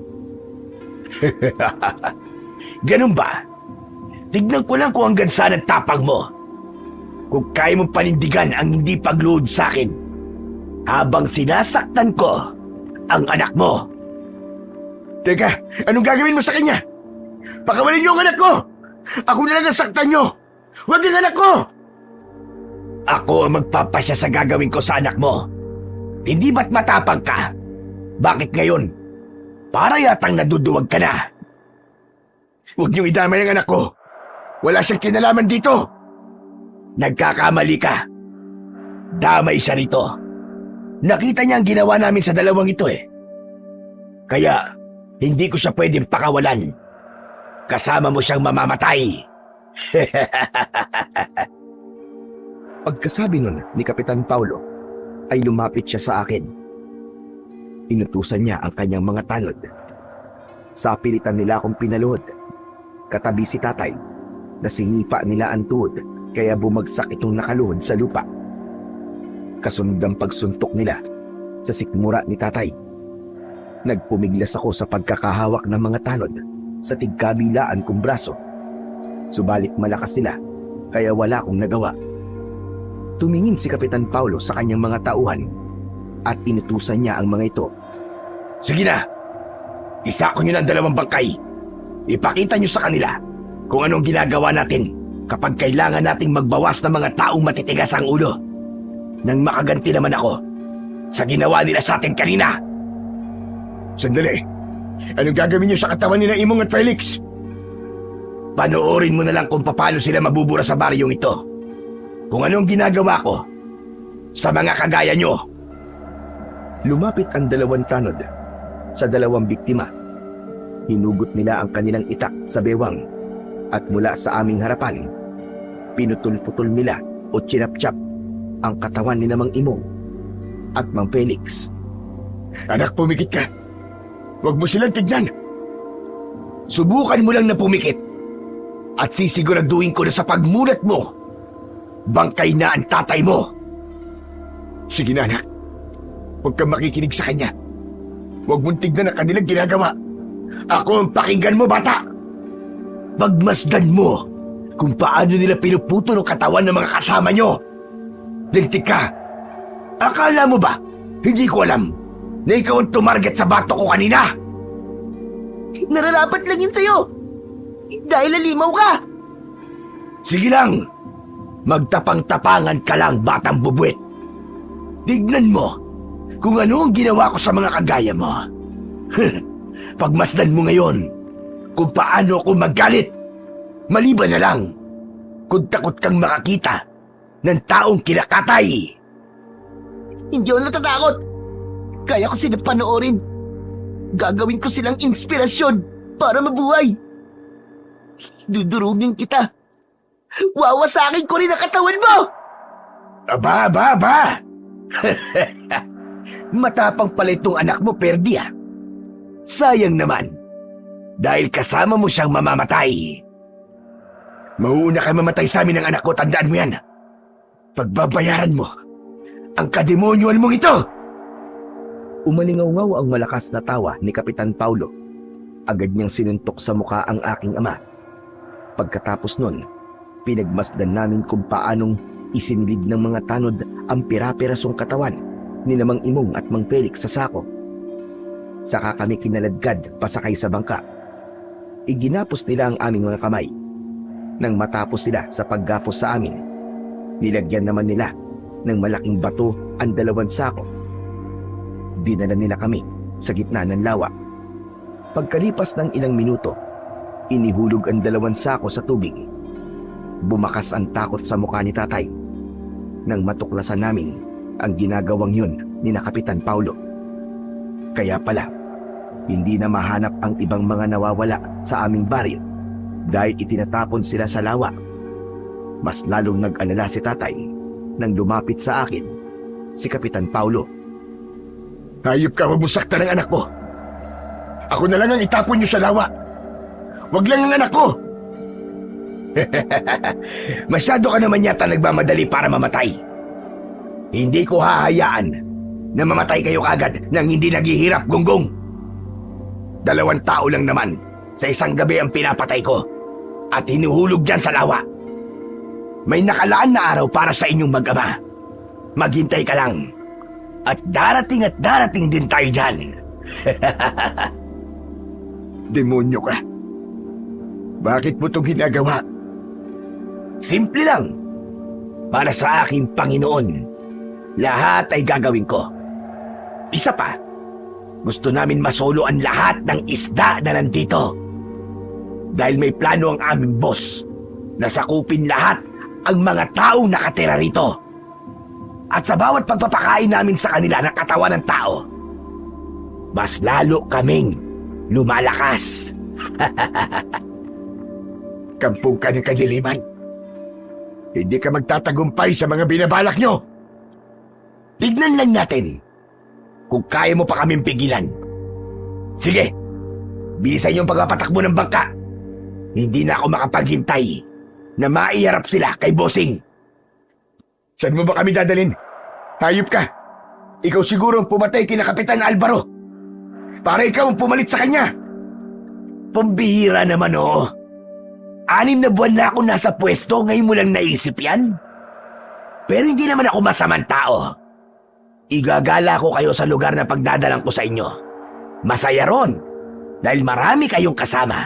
Ganun ba? Tignan ko lang kung hanggang saan ang tapang mo. Kung kaya mong panindigan ang hindi pagluhod sa akin habang sinasaktan ko ang anak mo. Teka, anong gagawin mo sa kanya? Pakawalan niyo ang anak ko! Ako na lang ang saktan niyo! Huwag ang anak ko! Ako ang magpapasya sa gagawin ko sa anak mo. Hindi ba't matapang ka? Bakit ngayon? Para yatang naduduwag ka na. Huwag niyong idamay ang anak ko. Wala siyang kinalaman dito. Nagkakamali ka. Damay siya rito. Nakita niya ang ginawa namin sa dalawang ito eh. Kaya, hindi ko siya pwedeng pakawalan. Kasama mo siyang mamamatay. Pagkasabi nun ni Kapitan Paulo, ay lumapit siya sa akin. Inutusan niya ang kanyang mga tanod. Sa pilitan nila akong pinaluhod. Katabi si tatay, na sinipa nila ang tuhod, kaya bumagsak itong nakaluhod sa lupa. Kasunod ang pagsuntok nila sa sikmura ni tatay. Nagpumiglas ako sa pagkakahawak ng mga tanod sa tigkabilaan kong braso. Subalit malakas sila, kaya wala akong nagawa. Tumingin si Kapitan Paulo sa kanyang mga tauhan at inutusan niya ang mga ito. Sige na! Isako niyo ng dalawang bangkay. Ipakita niyo sa kanila kung anong ginagawa natin kapag kailangan nating magbawas ng mga taong matitigas ang ulo. Nang makaganti naman ako sa ginawa nila sa atin kanina. Sandali. Anong gagawin niyo sa katawan nila Imong at Felix? Panoorin mo na lang kung paano sila mabubura sa baryong ito. Kung anong ginagawa ko sa mga kagaya nyo. Lumapit ang dalawang tanod sa dalawang biktima. Hinugot nila ang kanilang itak sa bewang at mula sa aming harapan, pinutol-putol nila o chinap-chap ang katawan ni Mang Imong at Mang Felix. Anak, pumikit ka. Huwag mo silang tignan. Subukan mo lang na pumikit. At sisiguraduhin ko na sa pagmulat mo, bangkay na ang tatay mo. Sige na, anak. Huwag kang makikinig sa kanya. Huwag mong tignan ang kanilang ginagawa. Ako ang pakinggan mo, bata. Pagmasdan mo kung paano nila pinuputo ng katawan ng mga kasama nyo. Lintik ka. Akala mo ba, hindi ko alam na ikaw ang tumarget sa bato ko kanina? Nararapat lang yun sa'yo. Dahil lalimaw ka. Sige lang. Magtapang-tapangan ka lang, batang bubuit. Tignan mo kung ano ang ginawa ko sa mga kagaya mo. Pagmasdan mo ngayon kung paano ako magalit. Maliban na lang kung takot kang makakita ng taong kinakatay. Hindi ako natatakot. Kaya ko sila panoorin. Gagawin ko silang inspirasyon para mabuhay. Dudurugin kita. Wawasakin ko rin ang katawan mo! Aba! Matapang pala itong anak mo, Perdi, ah. Sayang naman. Dahil kasama mo siyang mamamatay. Mauuna ka mamatay sa amin ng anak ko, tandaan mo yan. Pagbabayaran mo ang kademonyoan mong ito. Umalingaw-ngaw ang malakas na tawa ni Kapitan Paulo. Agad niyang sinuntok sa mukha ang aking ama. Pagkatapos nun, pinagmasdan namin kung paanong isinlid ng mga tanod ang pira-pirasong katawan ni Mang Imong at Mang Felix sa sako. Saka kami kinaladkad pasakay sa bangka. Iginapos nila ang aming mga kamay. Nang matapos sila sa paggapos sa amin, nilagyan naman nila ng malaking bato ang dalawang sako. Dinala nila kami sa gitna ng lawa. Pagkalipas ng ilang minuto, inihulog ang dalawang sako sa tubig. Bumakas ang takot sa mukha ni tatay nang matuklasan namin ang ginagawang yun ni na Kapitan Paulo. Kaya pala, hindi na mahanap ang ibang mga nawawala sa aming baryo dahil itinatapon sila sa lawa. Mas lalong nag-alala si tatay nang lumapit sa akin si Kapitan Paulo. Hayop ka, huwag mo saktan ang anak ko. Ako na lang ang itapon niyo sa lawa. Huwag lang ang anak ko. Masyado ka naman yata nagmamadali para mamatay. Hindi ko hahayaan na mamatay kayo kagad nang hindi naghihirap, gunggong. 2 tao lang naman sa isang gabi ang pinapatay ko at hinuhulog dyan sa lawa. May nakalaan na araw para sa inyong mag-ama. Maghintay ka lang. At darating din tayo dyan. Demonyo ka. Bakit mo itong ginagawa? Simple lang. Para sa aking Panginoon, lahat ay gagawin ko. Isa pa, gusto namin masolo ang lahat ng isda na nandito. Dahil may plano ang aming boss na sakupin lahat ang mga taong nakatira rito. At sa bawat pagpapakain namin sa kanila ng katawan ng tao, mas lalo kaming lumalakas. Kampung ka ng kadiliman. Hindi ka magtatagumpay sa mga binabalak nyo. Tignan lang natin kung kaya mo pa kaming pigilan. Sige, bilisan yung pagpapatakbo ng bangka. Hindi na ako makapaghintay na maiharap sila kay Bossing. Saan mo ba kami dadalhin? Hayop ka. Ikaw siguro ang pumatay kina Kapitan Alvaro. Para ikaw ang pumalit sa kanya. Pambihira naman, oo. 6 na buwan na ako nasa pwesto, ngayon mo lang naisip yan? Pero hindi naman ako masamang tao. Igagala ko kayo sa lugar na pagdadalang ko sa inyo. Masaya ron, dahil marami kayong kasama.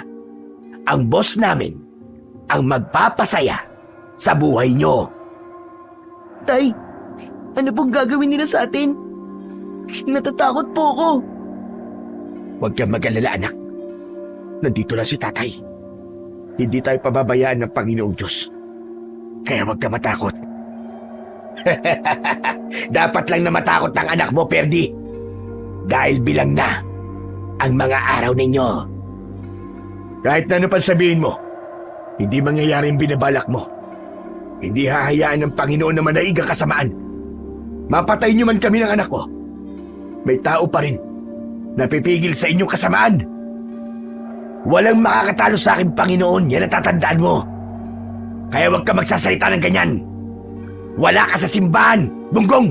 Ang boss namin, ang magpapasaya sa buhay nyo. Tay, ano pong gagawin nila sa atin? Natatakot po ako. Huwag kang mag-alala, anak. Nandito lang si tatay. Hindi tayo pababayaan ng Panginoong Diyos. Kaya huwag kang matakot. Dapat lang na matakot ng anak mo, Perdi. Dahil bilang na ang mga araw ninyo. Kahit na ano pa sabihin mo, hindi mangyayari ang binabalak mo. Hindi hahayaan ng Panginoon na manaig ang kasamaan. Mapatay niyo man kami ng anak ko. May tao pa rin na pipigil sa inyong kasamaan. Walang makakatalo sa akin, Panginoon. Yan ang tatandaan mo. Kaya huwag ka magsasalita ng ganyan. Wala ka sa simbahan, Bunggong!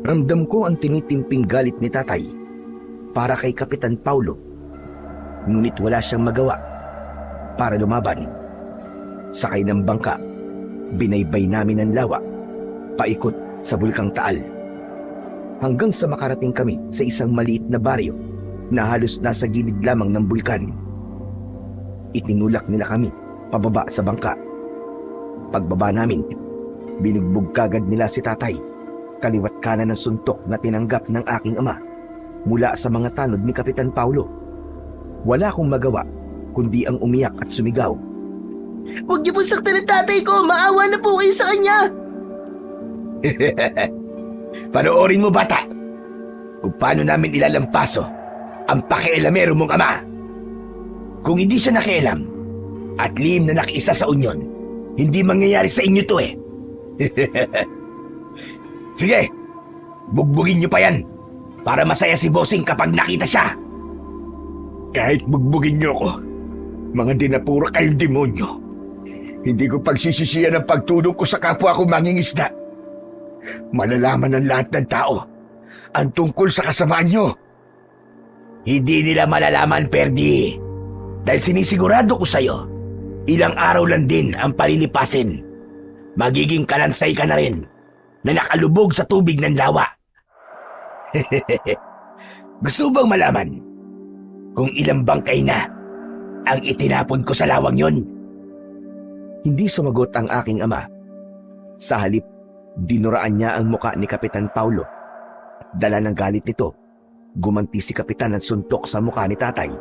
Ramdam ko ang tinitimping galit ni tatay para kay Kapitan Paulo. Ngunit wala siyang magawa para lumaban. Sakay ng bangka, binaybay namin ang lawa, paikot sa Bulkang Taal. Hanggang sa makarating kami sa isang maliit na baryo na halos nasa gilid lamang ng bulkan. Itinulak nila kami pababa sa bangka. Pagbaba namin, binugbog kagad nila si tatay, kaliwat kanan ng suntok na tinanggap ng aking ama mula sa mga tanod ni Kapitan Paulo. Wala akong magawa kundi ang umiyak at sumigaw. Huwag niyo po saktan ang tatay ko! Maawa na po kayo sa kanya! Panoorin mo, bata, kung paano namin ilalampaso ang pakialamero mong ama. Kung hindi siya nakialam at lihim na nakiisa sa unyon, hindi mangyayari sa inyo to eh. Sige, bugbugin niyo pa yan para masaya si Bossing kapag nakita siya. Kahit bugbugin niyo ako, mga dinapura kayong demonyo, hindi ko pagsisisiyan ang pagtulong ko sa kapwa ko mangingisda. Malalaman ng lahat ng tao ang tungkol sa kasamaan nyo. Hindi nila malalaman, Perdi. Dahil sinisigurado ko sa'yo, ilang araw lang din ang palilipasin. Magiging kalansay ka na rin na nakalubog sa tubig ng lawa. Gusto bang malaman kung ilang bangkay na ang itinapon ko sa lawang yon? Hindi sumagot ang aking ama. Sa halip, dinuraan niya ang muka ni Kapitan Paulo. Dala ng galit nito, gumanti si Kapitan ng suntok sa muka ni tatay.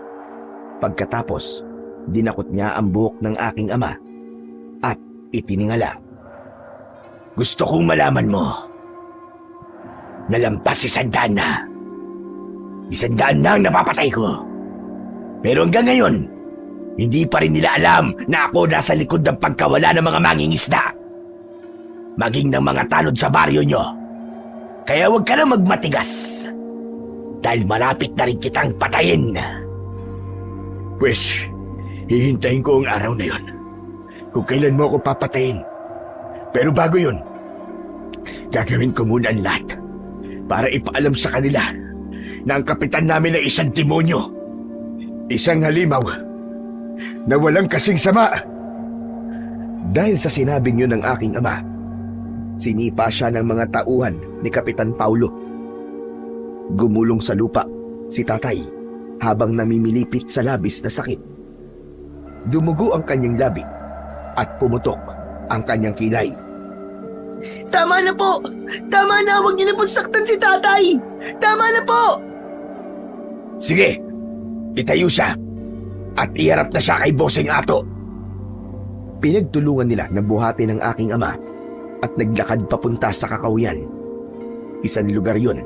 Pagkatapos, dinakot niya ang buhok ng aking ama at itiningala. Gusto kong malaman mo, nalampas si Sandaan na. Isandaan na ang napapatay ko. Pero hanggang ngayon, hindi pa rin nila alam na ako nasa likod ng pagkawala ng mga mangingisda. Maging ng mga tanod sa baryo nyo. Kaya huwag ka na magmatigas. Dahil malapit na rin kitang patayin. Pwes, hihintayin ko ang araw na yon. Kung kailan mo ako papatayin. Pero bago yun, gagawin ko muna ang lahat para ipaalam sa kanila na ang kapitan namin ay isang demonyo. Isang halimaw na walang kasing sama. Dahil sa sinabing yun ng aking ama, sinipa siya ng mga tauhan ni Kapitan Paulo. Gumulong sa lupa si tatay habang namimilipit sa labis na sakit. Dumugo ang kanyang labi at pumutok ang kanyang kilay. Tama na po! Tama na! Huwag niyo na po saktan si tatay! Tama na po! Sige, itayo siya at iharap na siya kay Bossing Ato. Pinagtulungan nila na buhatin ng aking ama at naglakad papunta sa Kakahuyan. Isang lugar yun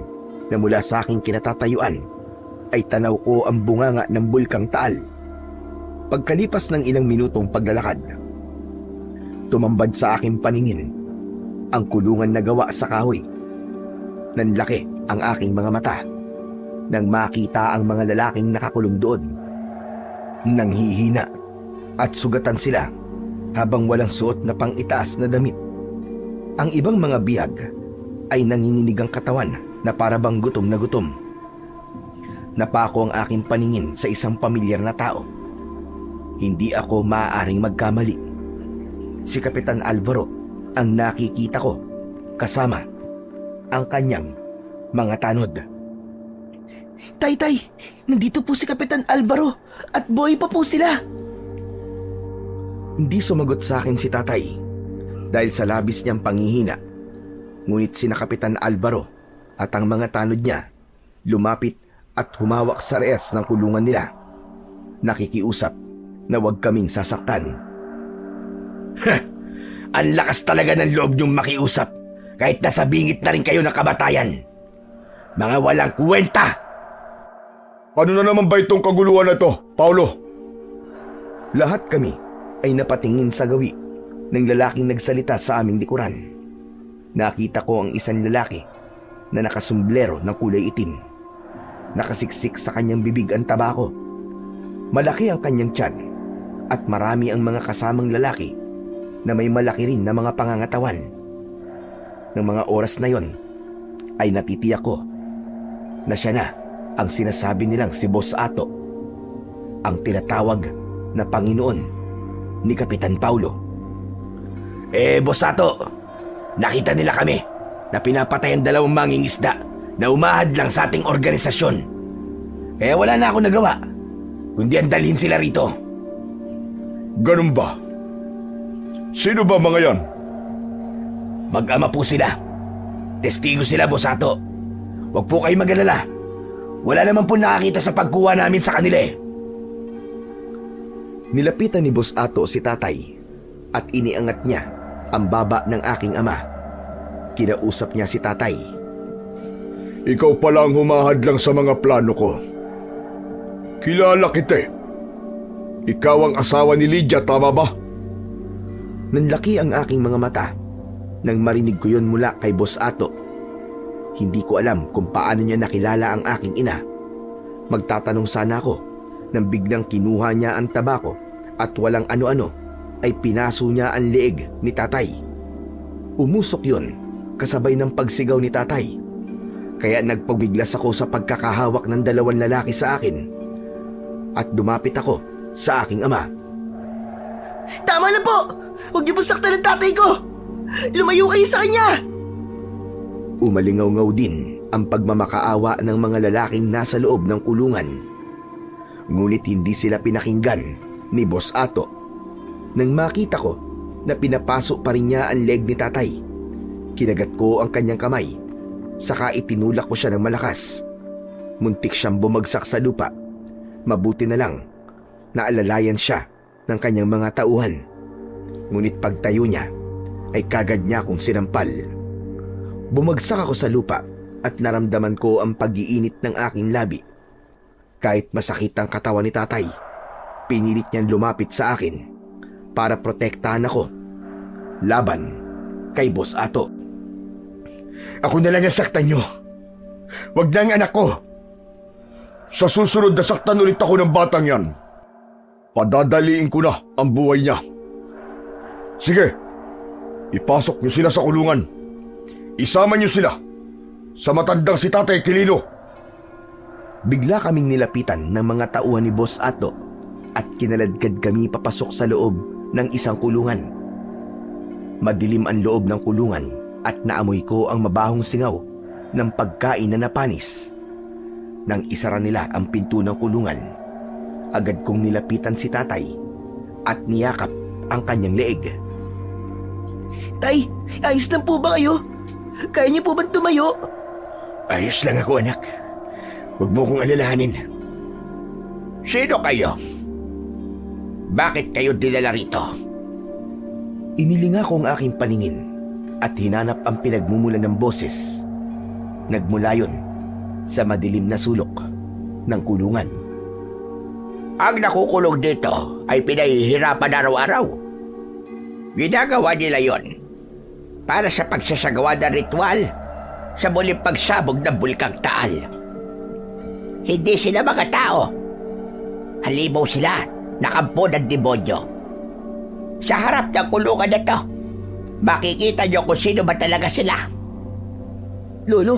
na mula sa aking kinatatayuan ay tanaw ko ang bunganga ng Bulkang Taal. Pagkalipas ng ilang minutong paglalakad, tumambad sa aking paningin ang kulungan na gawa sa kahoy. Nanlaki ang aking mga mata nang makita ang mga lalaking nakakulong doon. Nanghihina at sugatan sila habang walang suot na pang-itaas na damit. Ang ibang mga bihag ay nanginginig ang katawan na para bang gutom na gutom. Napako ang aking paningin sa isang pamilyar na tao. Hindi ako maaaring magkamali. Si Kapitan Alvaro ang nakikita ko kasama ang kanyang mga tanod. Tay, nandito po si Kapitan Alvaro at buhay pa po sila. Hindi sumagot sa akin si tatay dahil sa labis niyang panghihina. Ngunit sina Kapitan Alvaro at ang mga tanod niya lumapit at humawak sa rehas ng kulungan nila. Nakikiusap na huwag kaming sasaktan. Ang lakas talaga ng loob niyong makiusap kahit nasa bingit na rin kayo ng kamatayan. Mga walang kuwenta! Ano na naman ba itong kaguluhan na to, Paulo? Lahat kami ay napatingin sa gawi ng lalaking nagsalita sa aming likuran. Nakita ko ang isang lalaki na nakasumblero ng kulay itim. Nakasiksik sa kanyang bibig ang tabako. Malaki ang kanyang tiyan at marami ang mga kasamang lalaki na may malaki rin na mga pangangatawan. Ng mga oras na yon ay natitiyak ko na siya na ang sinasabi nilang si Boss Ato, ang tinatawag na Panginoon ni Kapitan Paulo. Boss Ato, nakita nila kami na pinapatay ang 2 mangingisda na umahad lang sa ating organisasyon. Kaya wala na ako nagawa, kundi ang dalhin sila rito. Ganun ba? Sino ba mga yan? Mag-ama po sila. Testigo sila, Boss Ato. Huwag po kayo mag-alala. Wala naman po nakakita sa pagkuha namin sa kanila eh. Nilapitan ni Boss Ato si tatay at iniangat niya ang baba ng aking ama. Kinausap niya si tatay. Ikaw pala ang humahad lang sa mga plano ko. Kilala kita eh. Ikaw ang asawa ni Lydia, tama ba? Nanlaki ang aking mga mata nang marinig ko yon mula kay Boss Ato. Hindi ko alam kung paano niya nakilala ang aking ina. Magtatanong sana ako nang biglang kinuha niya ang tabako at walang ano-ano ay pinaso niya ang leeg ni tatay. Umusok yon kasabay ng pagsigaw ni tatay. Kaya nagpabiglas ako sa pagkakahawak ng 2 lalaki sa akin at dumapit ako sa aking ama. Tama na po! Huwag niyo po saktan ang tatay ko! Lumayo kayo sa kanya! Umalingaw-ngaw din ang pagmamakaawa ng mga lalaking nasa loob ng kulungan. Ngunit hindi sila pinakinggan ni Boss Ato. Nang makita ko na pinapasok pa rin niya ang leg ni tatay, kinagat ko ang kanyang kamay, saka itinulak ko siya ng malakas. Muntik siyang bumagsak sa lupa. Mabuti na lang na alalayan siya ng kanyang mga tauhan. Ngunit pagtayo niya ay kagad niya akong sinampal. Bumagsak ako sa lupa at naramdaman ko ang pag-iinit ng aking labi. Kahit masakit ang katawan ni tatay, pinilit niyang lumapit sa akin para protektahan ako laban kay Boss Ato. Ako na lang nasaktan nyo. Wag na ang anak ko. Sa susunod nasaktan ulit ako ng batang yan. Padadaliin ko na ang buhay niya. Sige, ipasok niyo sila sa kulungan. Isama niyo sila sa matandang si Tatay Quilino. Bigla kaming nilapitan ng mga tauhan ni Boss Ato at kinaladkad kami papasok sa loob ng isang kulungan. Madilim ang loob ng kulungan at naamoy ko ang mabahong singaw ng pagkain na napanis. Nang isara nila ang pinto ng kulungan, agad kong nilapitan si tatay at niyakap ang kanyang leeg. Tay, ayos lang po ba kayo? Kaya niyo po bang tumayo? Ayos lang ako, anak. Huwag mo kong alalahanin. Sino kayo? Bakit kayo dinala rito? Inilinga ko ang aking paningin at hinanap ang pinagmumulan ng boses. Nagmula yon sa madilim na sulok ng kulungan. Ang nakukulong dito ay pinahihirapan araw-araw. Ginagawa nila yon para sa pagsasagawa ng ritual sa muling pagsabog ng Bulkang Taal. Hindi sila mga tao. Halimaw sila, nakampo ng demonyo. Sa harap ng kulungan na to, makikita niyo kung sino ba talaga sila. Lolo,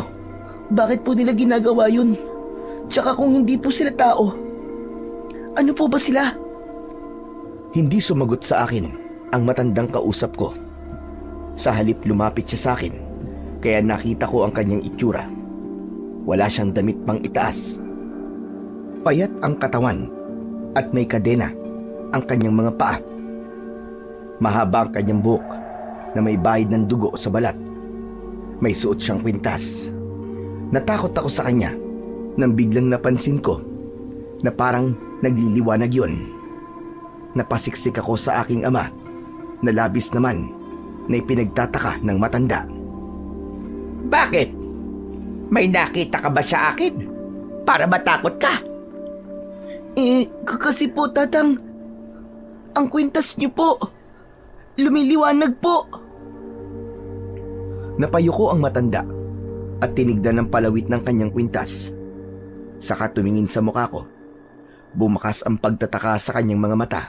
bakit po nila ginagawa yun? Tsaka kung hindi po sila tao, ano po ba sila? Hindi sumagot sa akin ang matandang kausap ko. Sa halip lumapit siya sa akin, kaya nakita ko ang kanyang itsura. Wala siyang damit pang itaas. Payat ang katawan at may kadena ang kanyang mga paa. Mahaba ang kanyang buhok na may bahid ng dugo sa balat. May suot siyang kwintas. Natakot ako sa kanya nang biglang napansin ko na parang nagliliwanag yun. Napasiksik ako sa aking ama na labis naman na ipinagtataka ng matanda. Bakit? May nakita ka ba sa akin? Para matakot ka? Kasi po, Tatang, ang kwintas niyo po, lumiliwanag po. Napayuko ang matanda at tinignan ng palawit ng kanyang kwintas. Saka tumingin sa mukha ko. Bumakas ang pagtataka sa kanyang mga mata.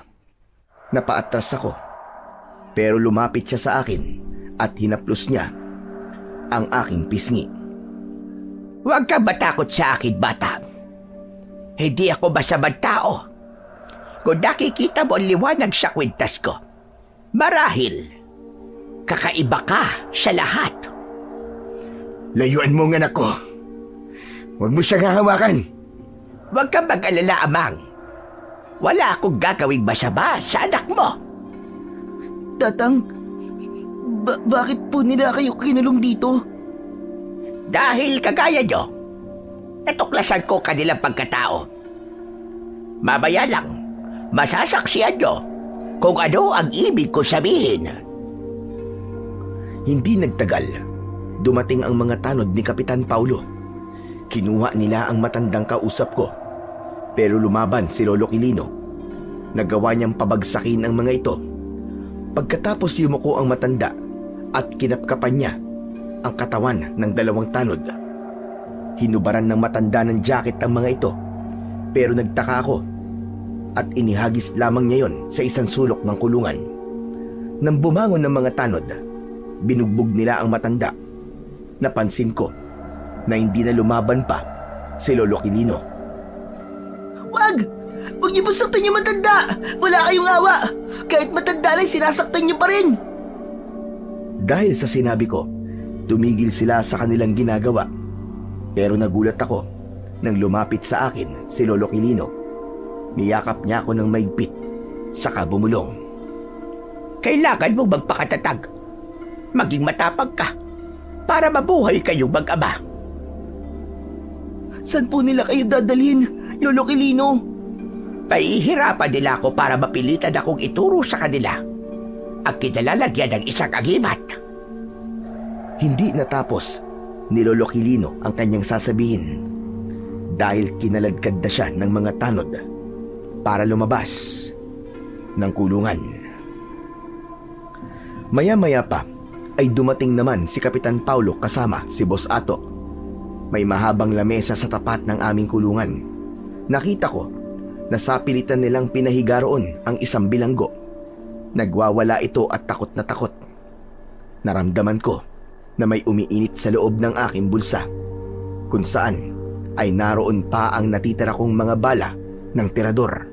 Napaatras ako, pero lumapit siya sa akin at hinaplos niya ang aking pisngi. Huwag ka matakot sa akin, bata. Hindi ako masamang tao. Kung nakikita mo ang liwanag sa kwintas ko, marahil kakaiba ka sa lahat. Layuan mo ang anak ko. Huwag mo siyang hahawakan. Huwag kang mag-alala, Amang. Wala akong gagawing masama sa anak mo. Tatang, bakit po nila kayo kinulong dito? Dahil kagaya nyo, natuklasan ko kanilang pagkatao. Mamaya lang, masasaksiyan nyo kung ano ang ibig ko sabihin. Hindi nagtagal, dumating ang mga tanod ni Kapitan Paulo. Kinuha nila ang matandang kausap ko. Pero lumaban si Lolo Quilino. Nagawa niyang pabagsakin ang mga ito. Pagkatapos yumuko ang matanda at kinapkapan niya ang katawan ng dalawang tanod. Hinubaran ng matanda ng jacket ang mga ito. Pero nagtaka ako at inihagis lamang niya yon sa isang sulok ng kulungan. Nang bumangon ng mga tanod, binugbog nila ang matanda. Napansin ko na hindi na lumaban pa si Lolo Quilino. Wag! Huwag niyo po saktan yung matanda! Wala kayong awa! Kahit matanda na, sinasaktan niyo pa rin! Dahil sa sinabi ko, tumigil sila sa kanilang ginagawa. Pero nagulat ako nang lumapit sa akin si Lolo Quilino. Niyakap niya ako ng maigpit, saka bumulong. Kailangan mo magpakatatag. Maging matapang ka para mabuhay kayong mag-ama. Saan po nila kayo dadalhin, Lolo Quilino? Pahihirapan nila ako para mapilitan akong ituro sa kanila ang kinalalagyan ng isang agimat. Hindi natapos ni Lolo Quilino ang kanyang sasabihin dahil kinaladkad na siya ng mga tanod para lumabas ng kulungan. Maya-maya pa ay dumating naman si Kapitan Paulo kasama si Boss Ato. May mahabang lamesa sa tapat ng aming kulungan. Nakita ko na sa pilitan nilang pinahiga roon ang isang bilanggo. Nagwawala ito at takot na takot. Naramdaman ko na may umiinit sa loob ng aking bulsa, kung saan ay naroon pa ang natitira kong mga bala ng tirador.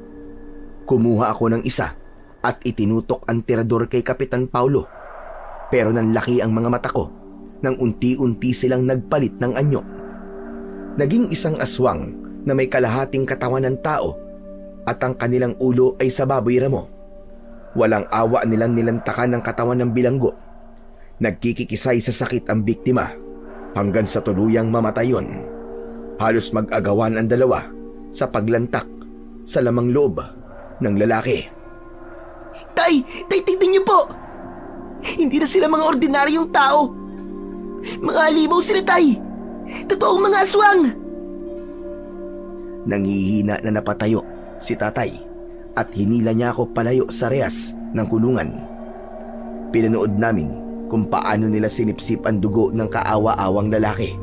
Kumuha ako ng isa at itinutok ang tirador kay Kapitan Paulo. Pero nanlaki ang mga mata ko nang unti-unti silang nagpalit ng anyo. Naging isang aswang na may kalahating katawan ng tao at ang kanilang ulo ay sa baboy ramo. Walang awa nilang nilantakan ng katawan ng bilanggo. Nagkikikisay sa sakit ang biktima hanggang sa tuluyang mamatay yon. Halos mag-agawan ang dalawa sa paglantak sa lamang loob ng lalaki. Tay! Tay, tignan niyo po! Hindi na sila mga ordinaryong tao. Mga halimaw sila, Tay! Totoong mga aswang! Nangihina na napatayo si tatay at hinila niya ako palayo sa rehas ng kulungan. Pinanood namin kung paano nila sinipsip ang dugo ng kaawa-awang lalaki.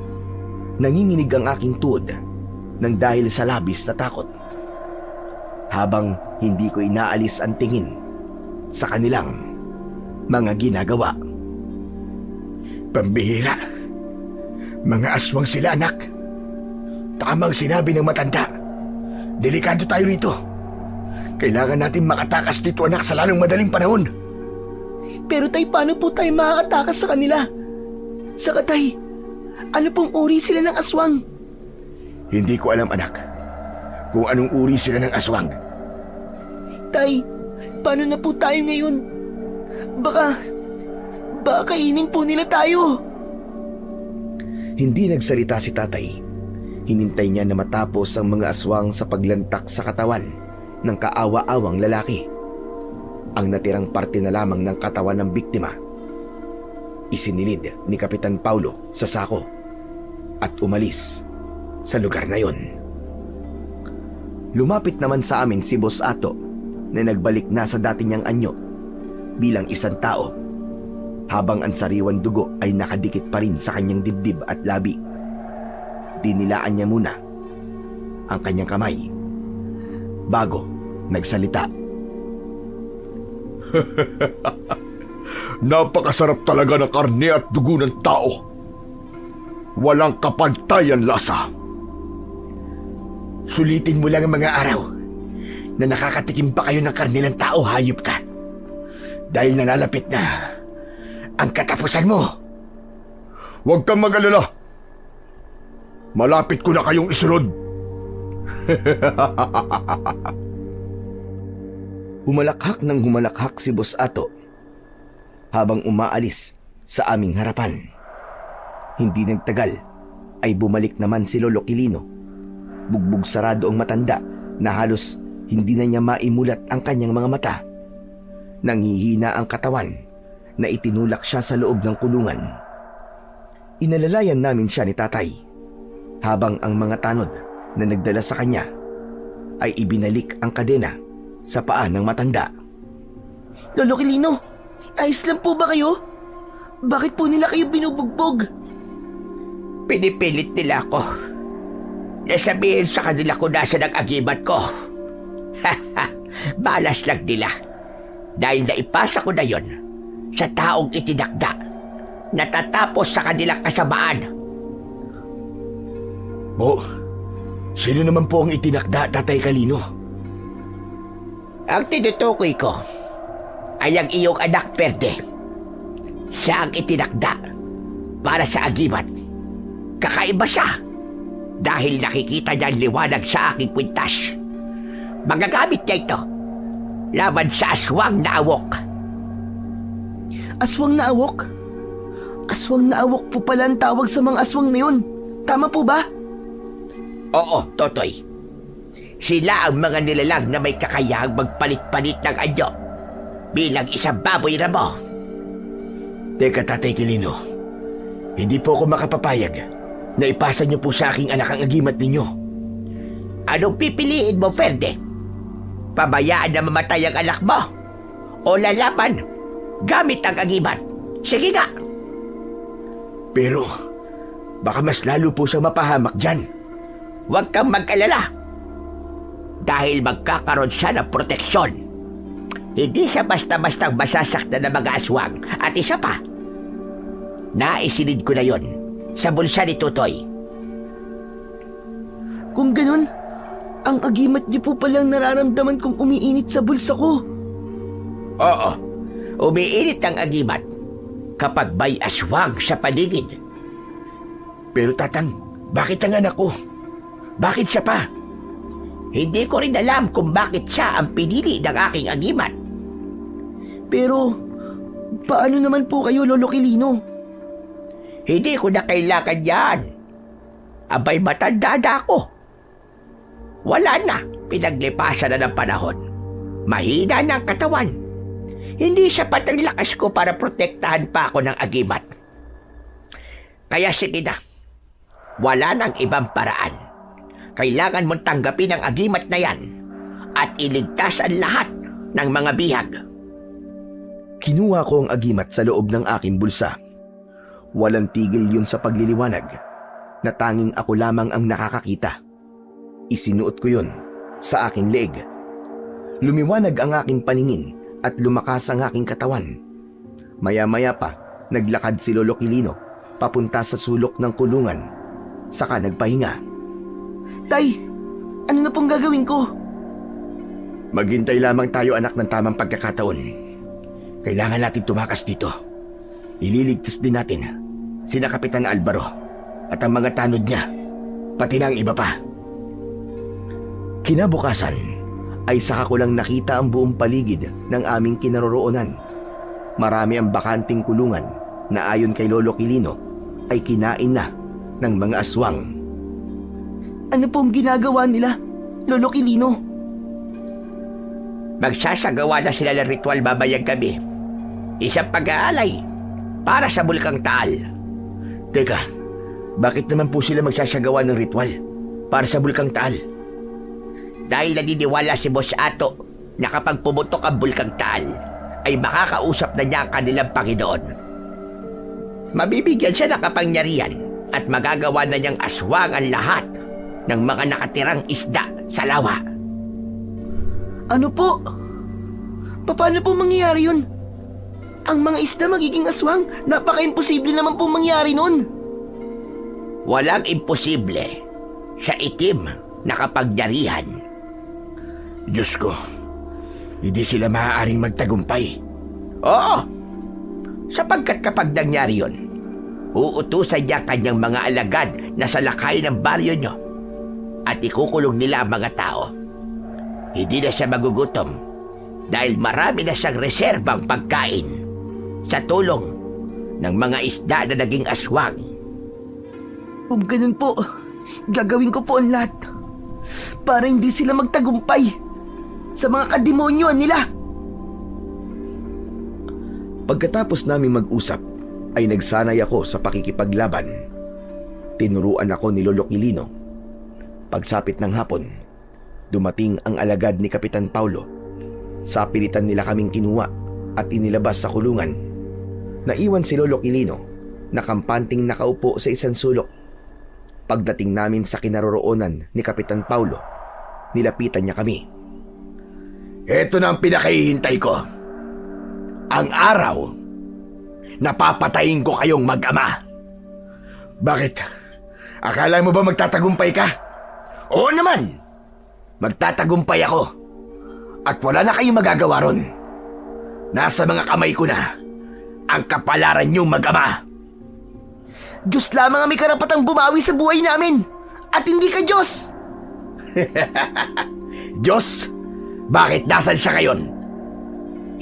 Nanginginig ang aking tuhod nang dahil sa labis na takot. Habang hindi ko inaalis ang tingin sa kanilang mga ginagawa. Pambihira. Mga aswang sila, anak. Tamang sinabi ng matanda. Delikado tayo rito. Kailangan natin makatakas dito, anak, sa lalong madaling panahon. Pero Tay, paano po tayo makakatakas sa kanila? Saka Tay, ano pong uri sila ng aswang? Hindi ko alam, anak, kung anong uri sila ng aswang. Tay, paano na po tayo ngayon? Baka kainin po nila tayo. Hindi nagsalita si tatay. Hinintay niya na matapos ang mga aswang sa paglantak sa katawan ng kaawa-awang lalaki. Ang natirang parte na lamang ng katawan ng biktima isinilid ni Kapitan Paulo sa sako. at umalis sa lugar na yon. Lumapit naman sa amin si Boss Ato na nagbalik na sa dati niyang anyo bilang isang tao, habang ang sariwan dugo ay nakadikit pa rin sa kanyang dibdib at labi. Dinilaan niya muna ang kanyang kamay bago nagsalita. Napakasarap talaga ng karne at dugo ng tao. Walang kapantay ang lasa. Sulitin mo lang ang mga araw na nakakatikim pa kayo ng karne ng tao, hayop ka. Dahil nalalapit na ang katapusan mo. Huwag kang mag-alala. Malapit ko na kayong isunod. Humalakhak ng humalakhak si Boss Ato habang umaalis sa aming harapan. Hindi nagtagal ay bumalik naman si Lolo Quilino. Bugbog sarado ang matanda na halos hindi na niya maimulat ang kanyang mga mata. Nanghihina ang katawan na itinulak siya sa loob ng kulungan. Inalalayan namin siya ni tatay habang ang mga tanod na nagdala sa kanya ay ibinalik ang kadena sa paa ng matanda. Lolo Quilino, ayos lang po ba kayo? Bakit po nila kayo binubugbog? Pinipilit nila ako. Nasabihin sa kanila kung nasa nag-agimat ko. Balas lang nila. Dahil naipasa ko na yon sa taong itinakda, natatapos sa kanilang kasamaan. Po, sino naman po ang itinakda, Tatay Kalino? Ang tinutukoy ko ay ang iyong anak Perde. Siya ang itinakda para sa agimat. Kakaiba siya dahil nakikita niya ang liwanag sa aking kwintas. Magagamit niya ito laban sa aswang na awok. Aswang na awok? Aswang na awok po pala ang tawag sa mga aswang na yun. Tama po ba? Oo, Totoy. Sila ang mga nilalang na may kakayahang magpalit-palit ng anyo bilang isang baboy ramo. Teka, Tatay Quilino. Hindi po ako makapapayag na ipasa niyo po sa aking anak ang agimat ninyo. Anong pipiliin mo, Ferde? Pabayaan na mamatay ang anak mo o lalaban gamit ang agimat? Sige nga. Pero baka mas lalo po siya mapahamak dyan. Huwag kang mag-alala. Dahil magkakaroon siya ng proteksyon. Hindi siya basta-bastang masasaktan ng mga aswang. At isa pa, naisilid ko na yon sa bulsa ni Tutoy. Kung ganun, ang agimat niyo po palang nararamdaman kong umiinit sa bulsa ko. Oo, umiinit ang agimat kapag may aswang sa paligid. Pero Tatang, bakit ang anak ko? Bakit siya pa? Hindi ko rin alam kung bakit siya ang pinili ng aking agimat. Pero, paano naman po kayo, Lolo Quilino? Hindi ko na kailangan yan. Abay, matanda na ako. Wala na, pinaglipasan na ng panahon. Mahina na ang katawan. Hindi sapat ang lakas ko para protektahan pa ako ng agimat. Kaya sige na, wala nang ibang paraan. Kailangan mong tanggapin ang agimat na yan at iligtas ang lahat ng mga bihag. Kinuha ko ang agimat sa loob ng aking bulsa. Walang tigil yun sa pagliliwanag na tanging ako lamang ang nakakakita. Isinuot ko yun sa aking leeg. Lumiwanag ang aking paningin at lumakas ang aking katawan. Maya-maya pa, naglakad si Lolo Quilino papunta sa sulok ng kulungan. Saka nagpahinga. Tay, ano na pong gagawin ko? Maghintay lamang tayo, anak, ng tamang pagkakataon. Kailangan natin tumakas dito. Ililigtas din natin sina Kapitan Alvaro at ang mga tanod niya, pati na ang iba pa. Kinabukasan ay saka ko lang nakita ang buong paligid ng aming kinaroroonan. Marami ang bakanting kulungan na ayon kay Lolo Quilino ay kinain na ng mga aswang. Ano pong ginagawa nila, Lolo Quilino? Magsasagawa na sila ng ritual babayang gabi. Isang pag-aalay para sa Bulkang Taal. Teka, Bakit naman po sila magsasagawa ng ritual para sa Bulkang Taal? Dahil naniniwala si Boss Ato na kapag pumutok ang Bulkang Taal, ay makakausap na niya ang kanilang Panginoon. Mabibigyan siya ng kapangyarihan at magagawa na niyang aswang ang lahat ng mga nakatirang isda sa lawa. Ano po? Paano po mangyayari yun? Ang mga isda magiging aswang? Napaka-imposible naman po mangyari nun. Walang imposible sa itim na kapangyarihan. Diyos ko, hindi sila maaaring magtagumpay. Oo, sapagkat kapag nangyari yun, uutusan niya kanyang mga alagad na salakay ng baryo nyo at ikukulong nila ang mga tao. Hindi na siya magugutom dahil marami na siyang reserbang pagkain sa tulong ng mga isda na naging aswang. Kung ganun po, gagawin ko po ang lahat para hindi sila magtagumpay sa mga kademonyoan nila. Pagkatapos naming mag-usap, ay nagsanay ako sa pakikipaglaban. Tinuruan ako ni Lolo Quilino. Pagsapit ng hapon, dumating ang alagad ni Kapitan Paulo. Sa pilitan nila kaming kinuha at inilabas sa kulungan. Naiwan si Lolo Quilino na kampanting nakaupo sa isang sulok. Pagdating namin sa kinaroroonan ni Kapitan Paulo, nilapitan niya kami. Ito na ang pinakahihintay ko. Ang araw na papatayin ko kayong mag-ama. Bakit? Akala mo ba magtatagumpay ka? Oo naman! Magtatagumpay ako. At wala na kayong magagawa ron. Nasa mga kamay ko na ang kapalaran niyong mag-ama. Diyos lamang ang may karapatang bumawi sa buhay namin at hindi ka Diyos. Diyos? Bakit nasan siya ngayon?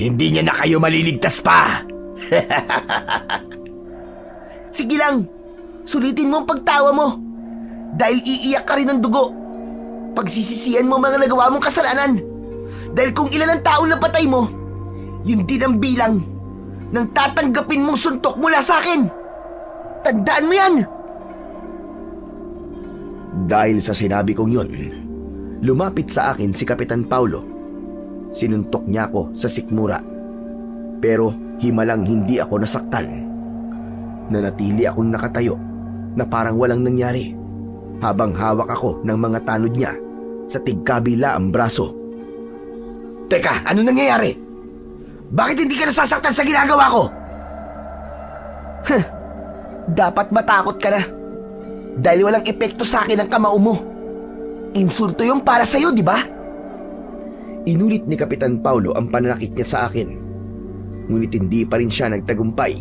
Hindi niya na kayo maliligtas pa. Sige lang, sulitin mo ang pagtawa mo. Dahil iiyak ka rin ng dugo. Pagsisisihan mo mga nagawa mong kasalanan. Dahil kung ilan ang taong napatay mo, yun din ang bilang ng tatanggapin mong suntok mula sa akin. Tandaan mo yan! Dahil sa sinabi kong yun, lumapit sa akin si Kapitan Paulo. Sinuntok niya ako sa sikmura. Pero himalang hindi ako nasaktan. Nanatili akong nakatayo na parang walang nangyari habang hawak ako ng mga tanod niya sa tigkabila ang braso. Teka, ano nangyayari? Bakit hindi ka nasasaktan sa ginagawa ko? Dapat matakot ka na. Dahil walang epekto sa akin ang kamao mo. Insulto yung para sa'yo, di ba? Inulit ni Kapitan Paulo ang pananakit niya sa akin. Ngunit hindi pa rin siya nagtagumpay.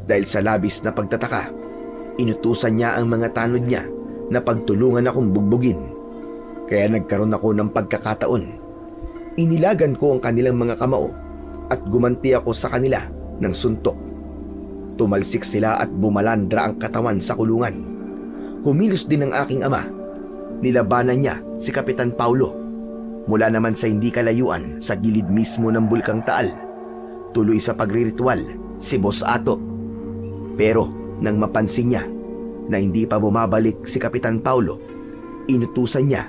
Dahil sa labis na pagtataka, inutusan niya ang mga tanod niya na pagtulungan akong bugbugin. Kaya nagkaroon ako ng pagkakataon. Inilagan ko ang kanilang mga kamao at gumanti ako sa kanila ng suntok. Tumalsik sila at bumalandra ang katawan sa kulungan. Humilos din ang aking ama. Nilabanan niya si Kapitan Paulo. Mula naman sa hindi kalayuan sa gilid mismo ng Bulkang Taal, tuloy sa pagriritual si Boss Ato. Pero nang mapansin niya na hindi pa bumabalik si Kapitan Paulo, inutusan niya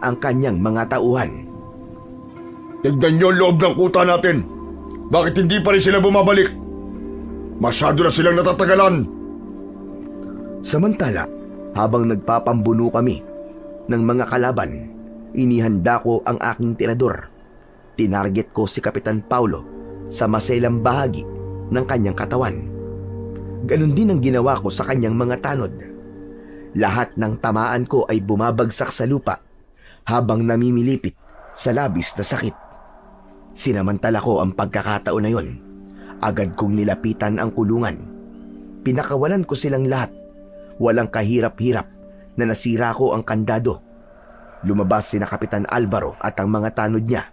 ang kanyang mga tauhan. Tignan niyo ang loob ng kuta natin. Bakit hindi pa rin sila bumabalik? Masyado na silang natatagalan. Samantala, habang nagpapambuno kami ng mga kalaban, inihanda ko ang aking tirador. Tinarget ko si Kapitan Paulo sa maselang bahagi ng kanyang katawan. Ganon din ang ginawa ko sa kanyang mga tanod. Lahat ng tamaan ko ay bumabagsak sa lupa habang namimilipit sa labis na sakit. Sinamantala ko ang pagkakataon na yon. Agad kong nilapitan ang kulungan. Pinakawalan ko silang lahat. Walang kahirap-hirap na nasira ko ang kandado. Lumabas sina Kapitan Alvaro at ang mga tanod niya.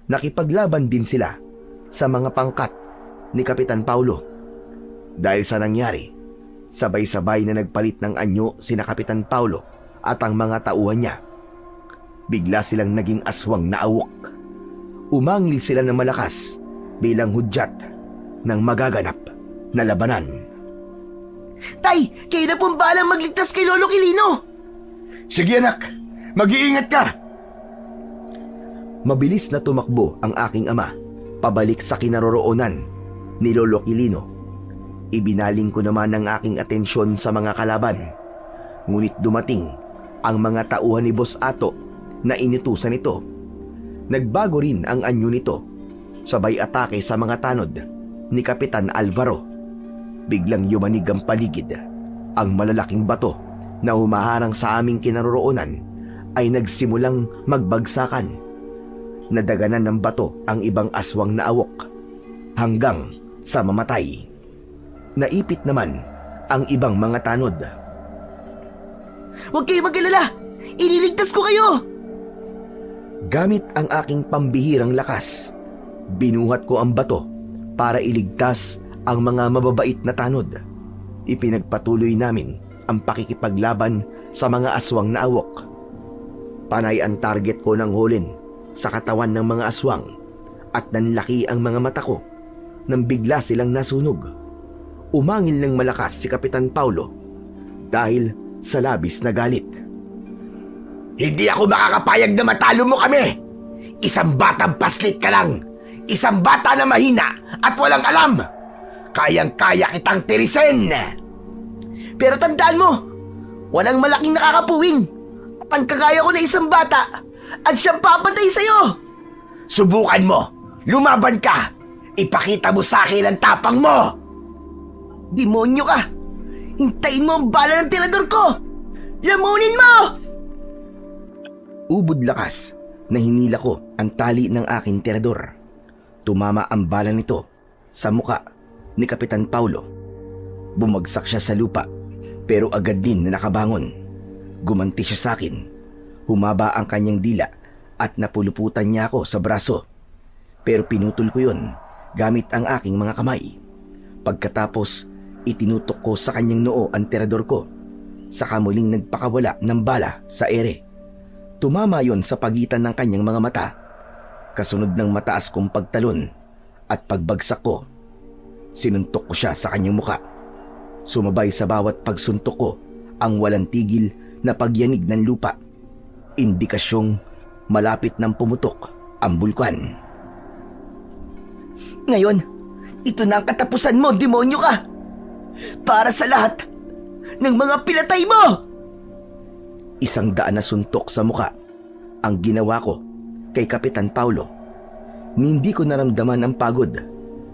Nakipaglaban din sila sa mga pangkat ni Kapitan Paulo. Dahil sa nangyari, sabay-sabay na nagpalit ng anyo sina Kapitan Paulo at ang mga tauhan niya. Bigla silang naging aswang na awok. Umangil sila ng malakas bilang hudyat ng magaganap na labanan. Tay, kayo na pong balang magligtas kay Lolo Quilino. Sige anak, mag-iingat ka. Mabilis na tumakbo ang aking ama pabalik sa kinaroroonan ni Lolo Quilino. Ibinaling ko naman ang aking atensyon sa mga kalaban. Ngunit dumating ang mga tauhan ni Boss Ato na inutusan nito. Nagbago rin ang anyo nito. Sabay atake sa mga tanod ni Kapitan Alvaro. Biglang yumanig ang paligid. Ang malalaking bato na humaharang sa aming kinaroroonan ay nagsimulang magbagsakan. Nadaganan ng bato ang ibang aswang na awok hanggang sa mamatay. Naipit naman ang ibang mga tanod. Huwag kayo mag-alala. Ililigtas ko kayo. Gamit ang aking pambihirang lakas, binuhat ko ang bato para iligtas ang mga mababait na tanod. Ipinagpatuloy namin ang pakikipaglaban sa mga aswang na awok. Panay ang target ko ng hulin sa katawan ng mga aswang at nanlaki ang mga mata ko nang bigla silang nasunog. Umangil ng malakas si Kapitan Paulo dahil sa labis na galit. Hindi ako makakapayag na matalo mo kami! Isang batang paslit ka lang! Isang bata na mahina at walang alam! Kayang-kaya kitang tirisin! Pero tandaan mo, walang malaking nakakapuwing at ang kagaya ko na isang bata at siyang papatay sa'yo. Subukan mo! Lumaban ka! Ipakita mo sa akin ang tapang mo! Demonyo ka! Hintayin mo ang bala ng tirador ko! Lamunin mo! Ubod lakas na hinila ko ang tali ng aking tirador. Tumama ang bala nito sa muka ni Kapitan Paulo. Bumagsak siya sa lupa pero agad din na nakabangon. Gumanti siya sa akin. Humaba ang kanyang dila at napuluputan niya ako sa braso. Pero pinutol ko yun gamit ang aking mga kamay. Pagkatapos, itinutok ko sa kanyang noo ang tirador ko. Saka muling nagpakawala ng bala sa ere. Tumama yon sa pagitan ng kanyang mga mata. Kasunod ng mataas kong pagtalon at pagbagsak ko, sinuntok ko siya sa kanyang muka. Sumabay sa bawat pagsuntok ko ang walang tigil na pagyanig ng lupa. Indikasyong malapit ng pumutok ang bulkan. Ngayon, ito na ang katapusan mo, demonyo ka! Para sa lahat ng mga pinatay mo! 100 na suntok sa muka ang ginawa ko kay Kapitan Paulo. Hindi ko naramdaman ang pagod.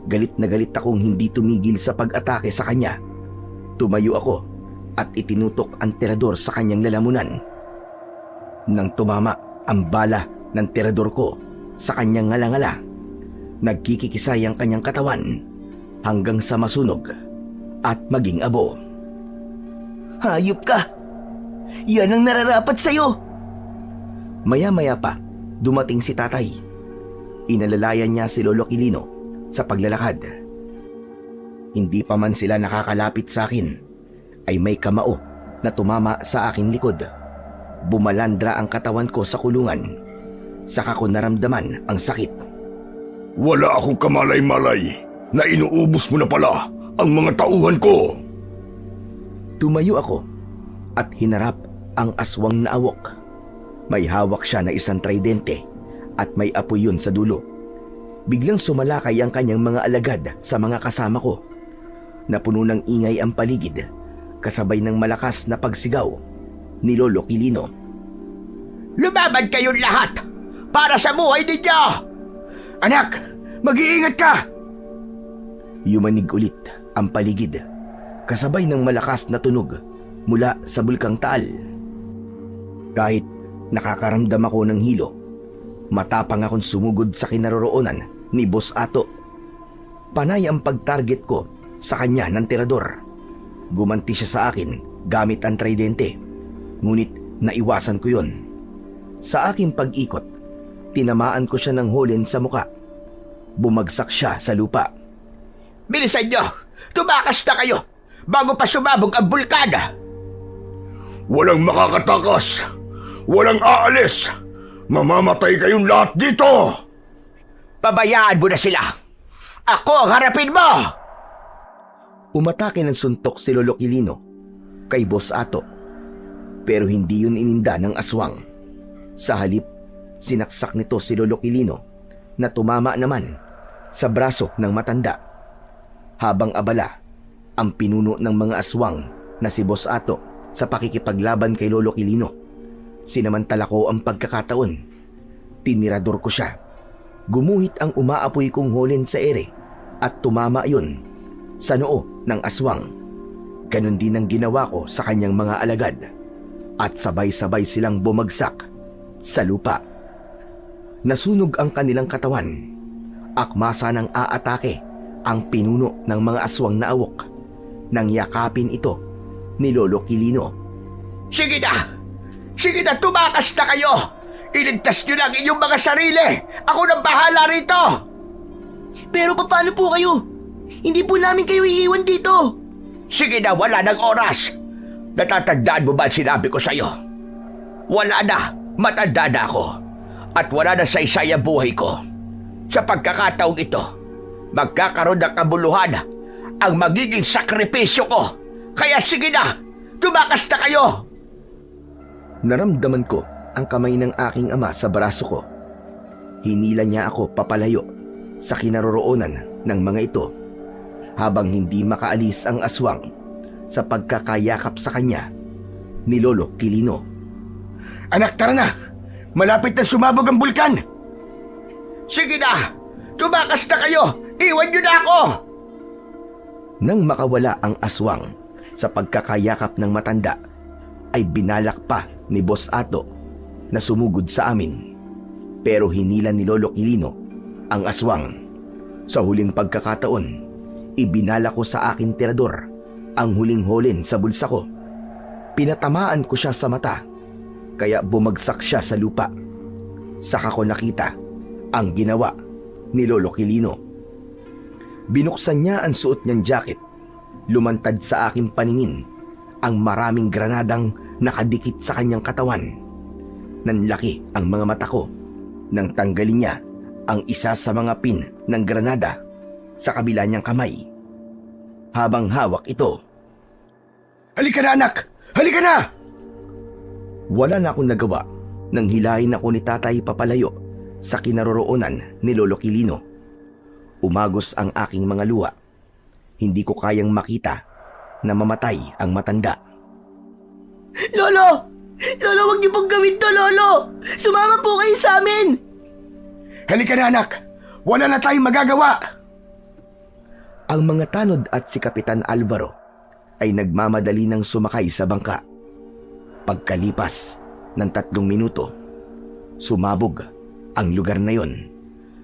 Galit na galit akong hindi tumigil sa pag-atake sa kanya. Tumayo ako at itinutok ang tirador sa kanyang lalamunan. Nang tumama ang bala ng tirador ko sa kanyang ngalangala, nagkikikisay ang kanyang katawan hanggang sa masunog at maging abo. Hayop ka! Yan ang nararapat sa'yo! Maya-maya pa, dumating si tatay. Inalalayan niya si Lolo Quilino sa paglalakad. Hindi pa man sila nakakalapit sa akin, ay may kamao na tumama sa aking likod. Bumalandra ang katawan ko sa kulungan. Saka ko naramdaman ang sakit. Wala akong kamalay-malay na inuubos mo na pala ang mga tauhan ko. Tumayo ako at hinarap ang aswang na awok. May hawak siya na isang tridente at may apoy yun sa dulo. Biglang sumalakay ang kanyang mga alagad sa mga kasama ko. Napuno ng ingay ang paligid, kasabay ng malakas na pagsigaw ni Lolo Quilino. Lumaban kayong lahat para sa buhay ninyo! Anak, mag-iingat ka! Yumanig ulit ang paligid, kasabay ng malakas na tunog mula sa bulkang Taal. Kahit nakakaramdam ako ng hilo, matapang akong sumugod sa kinaroroonan ni Boss Ato. Panay ang pag-target ko sa kanya ng tirador. Gumanti siya sa akin gamit ang tridente, ngunit naiwasan ko yon. Sa aking pag-ikot, tinamaan ko siya ng hulin sa muka. Bumagsak siya sa lupa. Bilisan nyo! Tumakas na kayo bago pa sumabog ang bulkan! Walang makakatakas! Walang aalis! Mamamatay kayong lahat dito! Pabayaan mo na sila! Ako ang harapin mo! Umatake ng suntok si Lolo Quilino kay Boss Ato, pero hindi yun ininda ng aswang. Sa halip, sinaksak nito si Lolo Quilino na tumama naman sa braso ng matanda. Habang abala ang pinuno ng mga aswang na si Boss Ato sa pakikipaglaban kay Lolo Quilino, sinamantala ko ang pagkakataon. Tinirador ko siya. Gumuhit ang umaapoy kong holin sa ere at tumama yun sa noo ng aswang. Ganon din ang ginawa ko sa kanyang mga alagad at sabay-sabay silang bumagsak sa lupa. Nasunog ang kanilang katawan. Akmasa ng aatake ang pinuno ng mga aswang na awok. Nang yakapin ito ni Lolo Quilino. Sige na! Sige na, tumakas na kayo! Iligtas nyo lang inyong mga sarili! Ako nang bahala rito! Pero paano po kayo? Hindi po namin kayo iiwan dito. Sige na, wala ng oras! Natatandaan mo ba ang sinabi ko sa'yo? Wala na, matanda na ako. At wala na sa isay ang buhay ko. Sa pagkakataong ito, magkakaroon ng kabuluhan ang magiging sakripisyo ko. Kaya sige na, tumakas na kayo! Naramdaman ko ang kamay ng aking ama sa braso ko. Hinila niya ako papalayo sa kinaroroonan ng mga ito habang hindi makaalis ang aswang sa pagkakayakap sa kanya ni Lolo Quilino. Anak, tara na! Malapit na sumabog ang bulkan! Sige na, tumakas na kayo! Iwan nyo na ako! Nang makawala ang aswang sa pagkakayakap ng matanda, ay binalak pa ni Boss Ato na sumugod sa amin. Pero hinila ni Lolo Quilino ang aswang. Sa huling pagkakataon, ibinala ko sa aking tirador ang huling holin sa bulsa ko. Pinatamaan ko siya sa mata, kaya bumagsak siya sa lupa. Saka ko nakita ang ginawa ni Lolo Quilino. Binuksan niya ang suot niyang jacket. Lumantad sa aking paningin ang maraming granadang nakadikit sa kanyang katawan. Nanlaki ang mga mata ko nang tanggalin niya ang isa sa mga pin ng granada sa kabila niyang kamay. Habang hawak ito, Halika na, anak! Halika na! wala na akong nagawa nang hilahin ako ni tatay papalayo sa kinaroroonan ni Lolo Quilino. Umagos ang aking mga luha. Hindi ko kayang makita na mamatay ang matanda. Lolo! Lolo, huwag niyo pong gawin to, Lolo! Sumama po kayo sa amin! Halika na, anak! Wala na tayong magagawa! Ang mga tanod at si Kapitan Alvaro ay nagmamadali ng sumakay sa bangka. Pagkalipas ng 3 minuto, sumabog ang lugar na yon,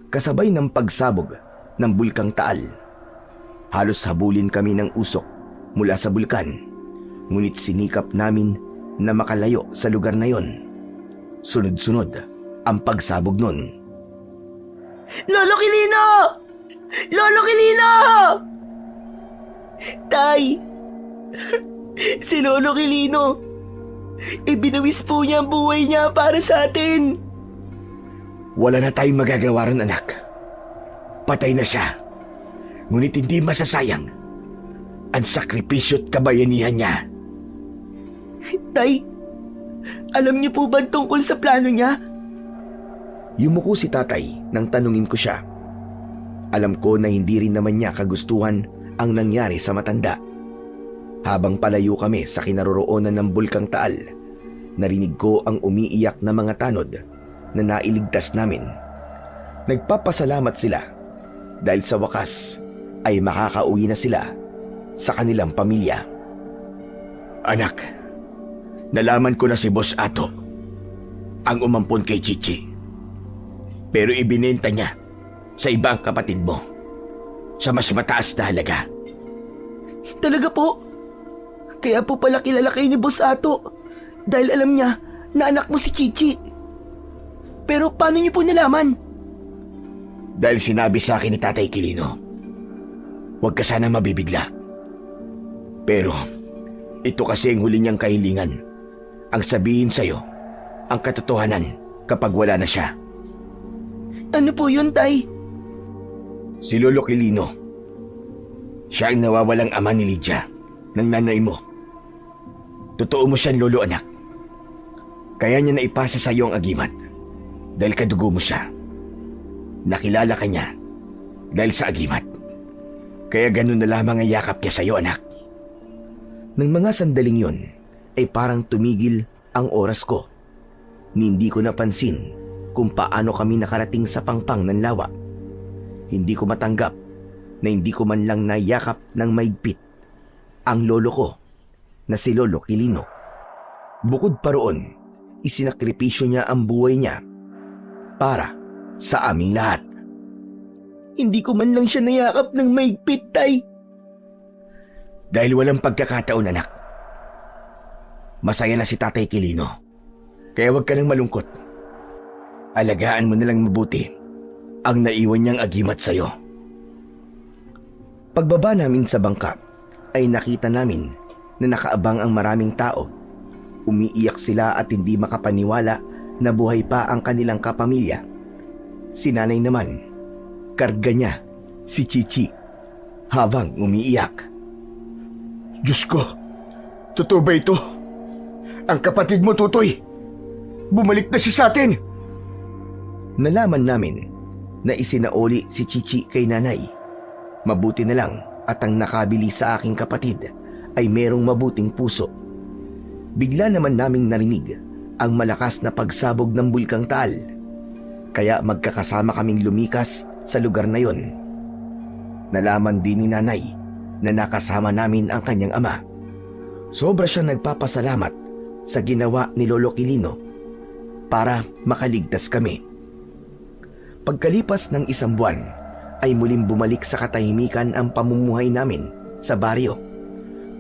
kasabay ng pagsabog ng Bulkang Taal. Halos habulin kami ng usok mula sa bulkan, ngunit sinikap namin na makalayo sa lugar na yon. Sunod-sunod ang pagsabog nun. Lolo Quilino! Lolo Quilino! Tay! Si Lolo Quilino, ibinawis po niya ang buhay niya para sa atin. Wala na tayong magagawa ron, anak. Patay na siya. Ngunit hindi masasayang ang sakripisyo at kabayanihan niya. Tay, alam niyo po ba tungkol sa plano niya? Yumuko si tatay nang tanungin ko siya. Alam ko na hindi rin naman niya kagustuhan ang nangyari sa matanda. Habang palayo kami sa kinaroroonan ng Bulkang Taal, narinig ko ang umiiyak na mga tanod na nailigtas namin. Nagpapasalamat sila dahil sa wakas ay makakauwi na sila sa kanilang pamilya. Anak, nalaman ko na si Boss Ato ang umampon kay Chichi. Pero ibinenta niya sa ibang kapatid mo sa mas mataas na halaga. Talaga po? Kaya po pala kilala kayo ni Boss Ato dahil alam niya na anak mo si Chichi. Pero paano niyo po nalaman? Dahil sinabi sa akin ni Tatay Quilino, huwag ka sana mabibigla. Pero ito kasi ang huli niyang kahilingan, ang sabihin sa'yo ang katotohanan kapag wala na siya. Ano po yun, Tay? Si Lolo Quilino, Siya ang nawawalang ama ni Lydia, ng nanay mo. Totoo mo siyang lolo, anak. Kaya niya naipasa sa iyo ang agimat dahil kadugo mo siya. Nakilala ka niya dahil sa agimat. Kaya ganun na lamang ang yakap niya sa iyo, anak. Nang mga sandaling yon ay parang tumigil ang oras ko. Hindi ko napansin kung paano kami nakarating sa pangpang ng lawa. Hindi ko matanggap na hindi ko man lang nayakap ng maigpit ang lolo ko na si Lolo Quilino. Bukod pa roon, isinakripisyo niya ang buhay niya para sa aming lahat. Hindi ko man lang siya nayakap ng maigpit, Tay. Dahil walang pagkakataon, anak. Masaya na si Tatay Quilino. Kaya huwag ka nang malungkot. Alagaan mo na lang mabuti ang naiwan niyang agimat sa'yo. Pagbaba namin sa bangka ay nakita namin na nakaabang ang maraming tao. Umiiyak sila at hindi makapaniwala na buhay pa ang kanilang kapamilya. Si nanay naman, karga niya si Chichi habang umiiyak. Diyos ko, totoo ba ito? Ang kapatid mo, Tutoy, bumalik na siya sa atin. Nalaman namin na isinauli si Chichi kay nanay. Mabuti na lang at ang nakabili sa aking kapatid ay merong mabuting puso. Bigla naman naming narinig ang malakas na pagsabog ng Bulkang Taal. Kaya magkakasama kaming lumikas sa lugar na yon. Nalaman din ni nanay na nakasama namin ang kanyang ama. Sobra siya nagpapasalamat sa ginawa ni Lolo Quilino para makaligtas kami. Pagkalipas ng 1 buwan, ay muling bumalik sa katahimikan ang pamumuhay namin sa baryo.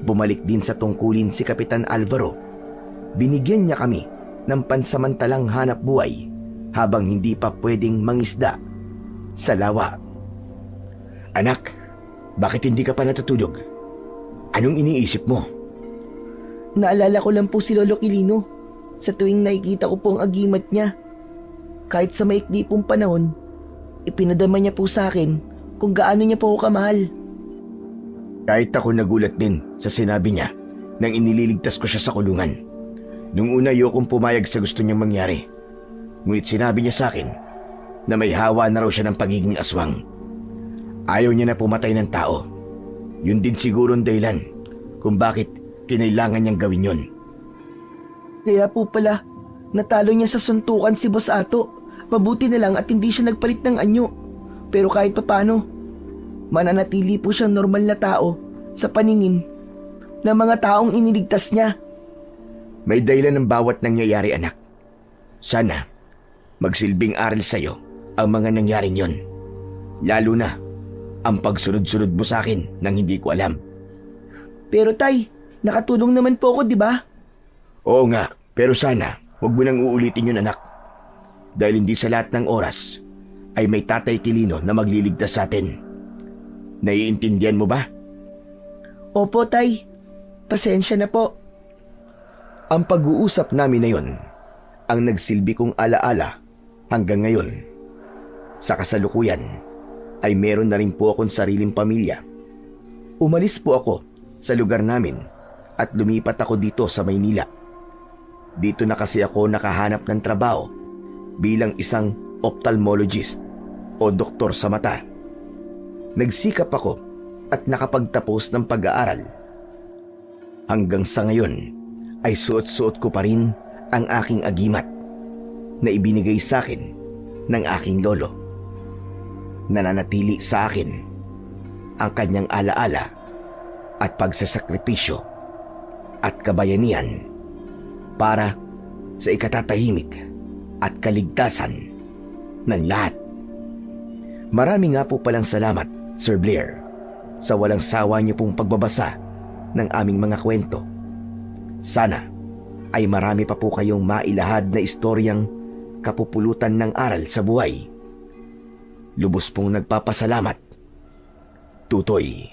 Bumalik din sa tungkulin si Kapitan Alvaro. Binigyan niya kami ng pansamantalang hanap buhay habang hindi pa pwedeng mangisda sa lawa. Anak, bakit hindi ka pa natutulog? Anong iniisip mo? Naalala ko lang po si Lolo Quilino sa tuwing nakikita ko po ang agimat niya. Kahit sa maikli pong panahon, ipinadama niya po sa akin kung gaano niya po ako kamahal. Kahit ako nagulat din sa sinabi niya nang inililigtas ko siya sa kulungan. Nung una ayokong pumayag sa gusto niyang mangyari. Ngunit sinabi niya sa akin na may hawa na raw siya ng pagiging aswang. Ayaw niya na pumatay ng tao. Yun din siguro ang dahilan kung bakit kinailangan niyang gawin yun. Kaya po pala, natalo niya sa suntukan si Boss Ato. Mabuti na lang at hindi siya nagpalit ng anyo. Pero kahit papano, mananatili po siyang normal na tao sa paningin ng mga taong iniligtas niya. May dahilan ng bawat nangyayari, anak. Sana magsilbing aral sa'yo ang mga nangyaring yon. Lalo na ang pagsunod-sunod mo sa akin nang hindi ko alam. Pero Tay, nakatulong naman po ako, di ba? Oo nga, pero sana huwag mo nang uulitin yun, anak. Dahil hindi sa lahat ng oras ay may Tatay Quilino na magliligtas sa atin. Naiintindihan mo ba? Opo, Tay. Pasensya na po. Ang pag-uusap namin na yon ang nagsilbi kong alaala hanggang ngayon. Sa kasalukuyan ay meron na rin po akong sariling pamilya. Umalis po ako sa lugar namin at lumipat ako dito sa Maynila. Dito na kasi ako nakahanap ng trabaho bilang isang ophthalmologist o doktor sa mata. Nagsikap ako at nakapagtapos ng pag-aaral. Hanggang sa ngayon ay suot-suot ko pa rin ang aking agimat na ibinigay sa akin ng aking lolo. Nananatili sa akin ang kanyang alaala at pagsasakripisyo at kabayanihan para sa ikatatahimik at kaligtasan ng lahat. Marami nga po palang salamat, Sir Blair, sa walang sawa niyo pong pagbabasa ng aming mga kwento. Sana ay marami pa po kayong mailahad na istoryang kapupulutan ng aral sa buhay. Lubos pong nagpapasalamat, Tutoy.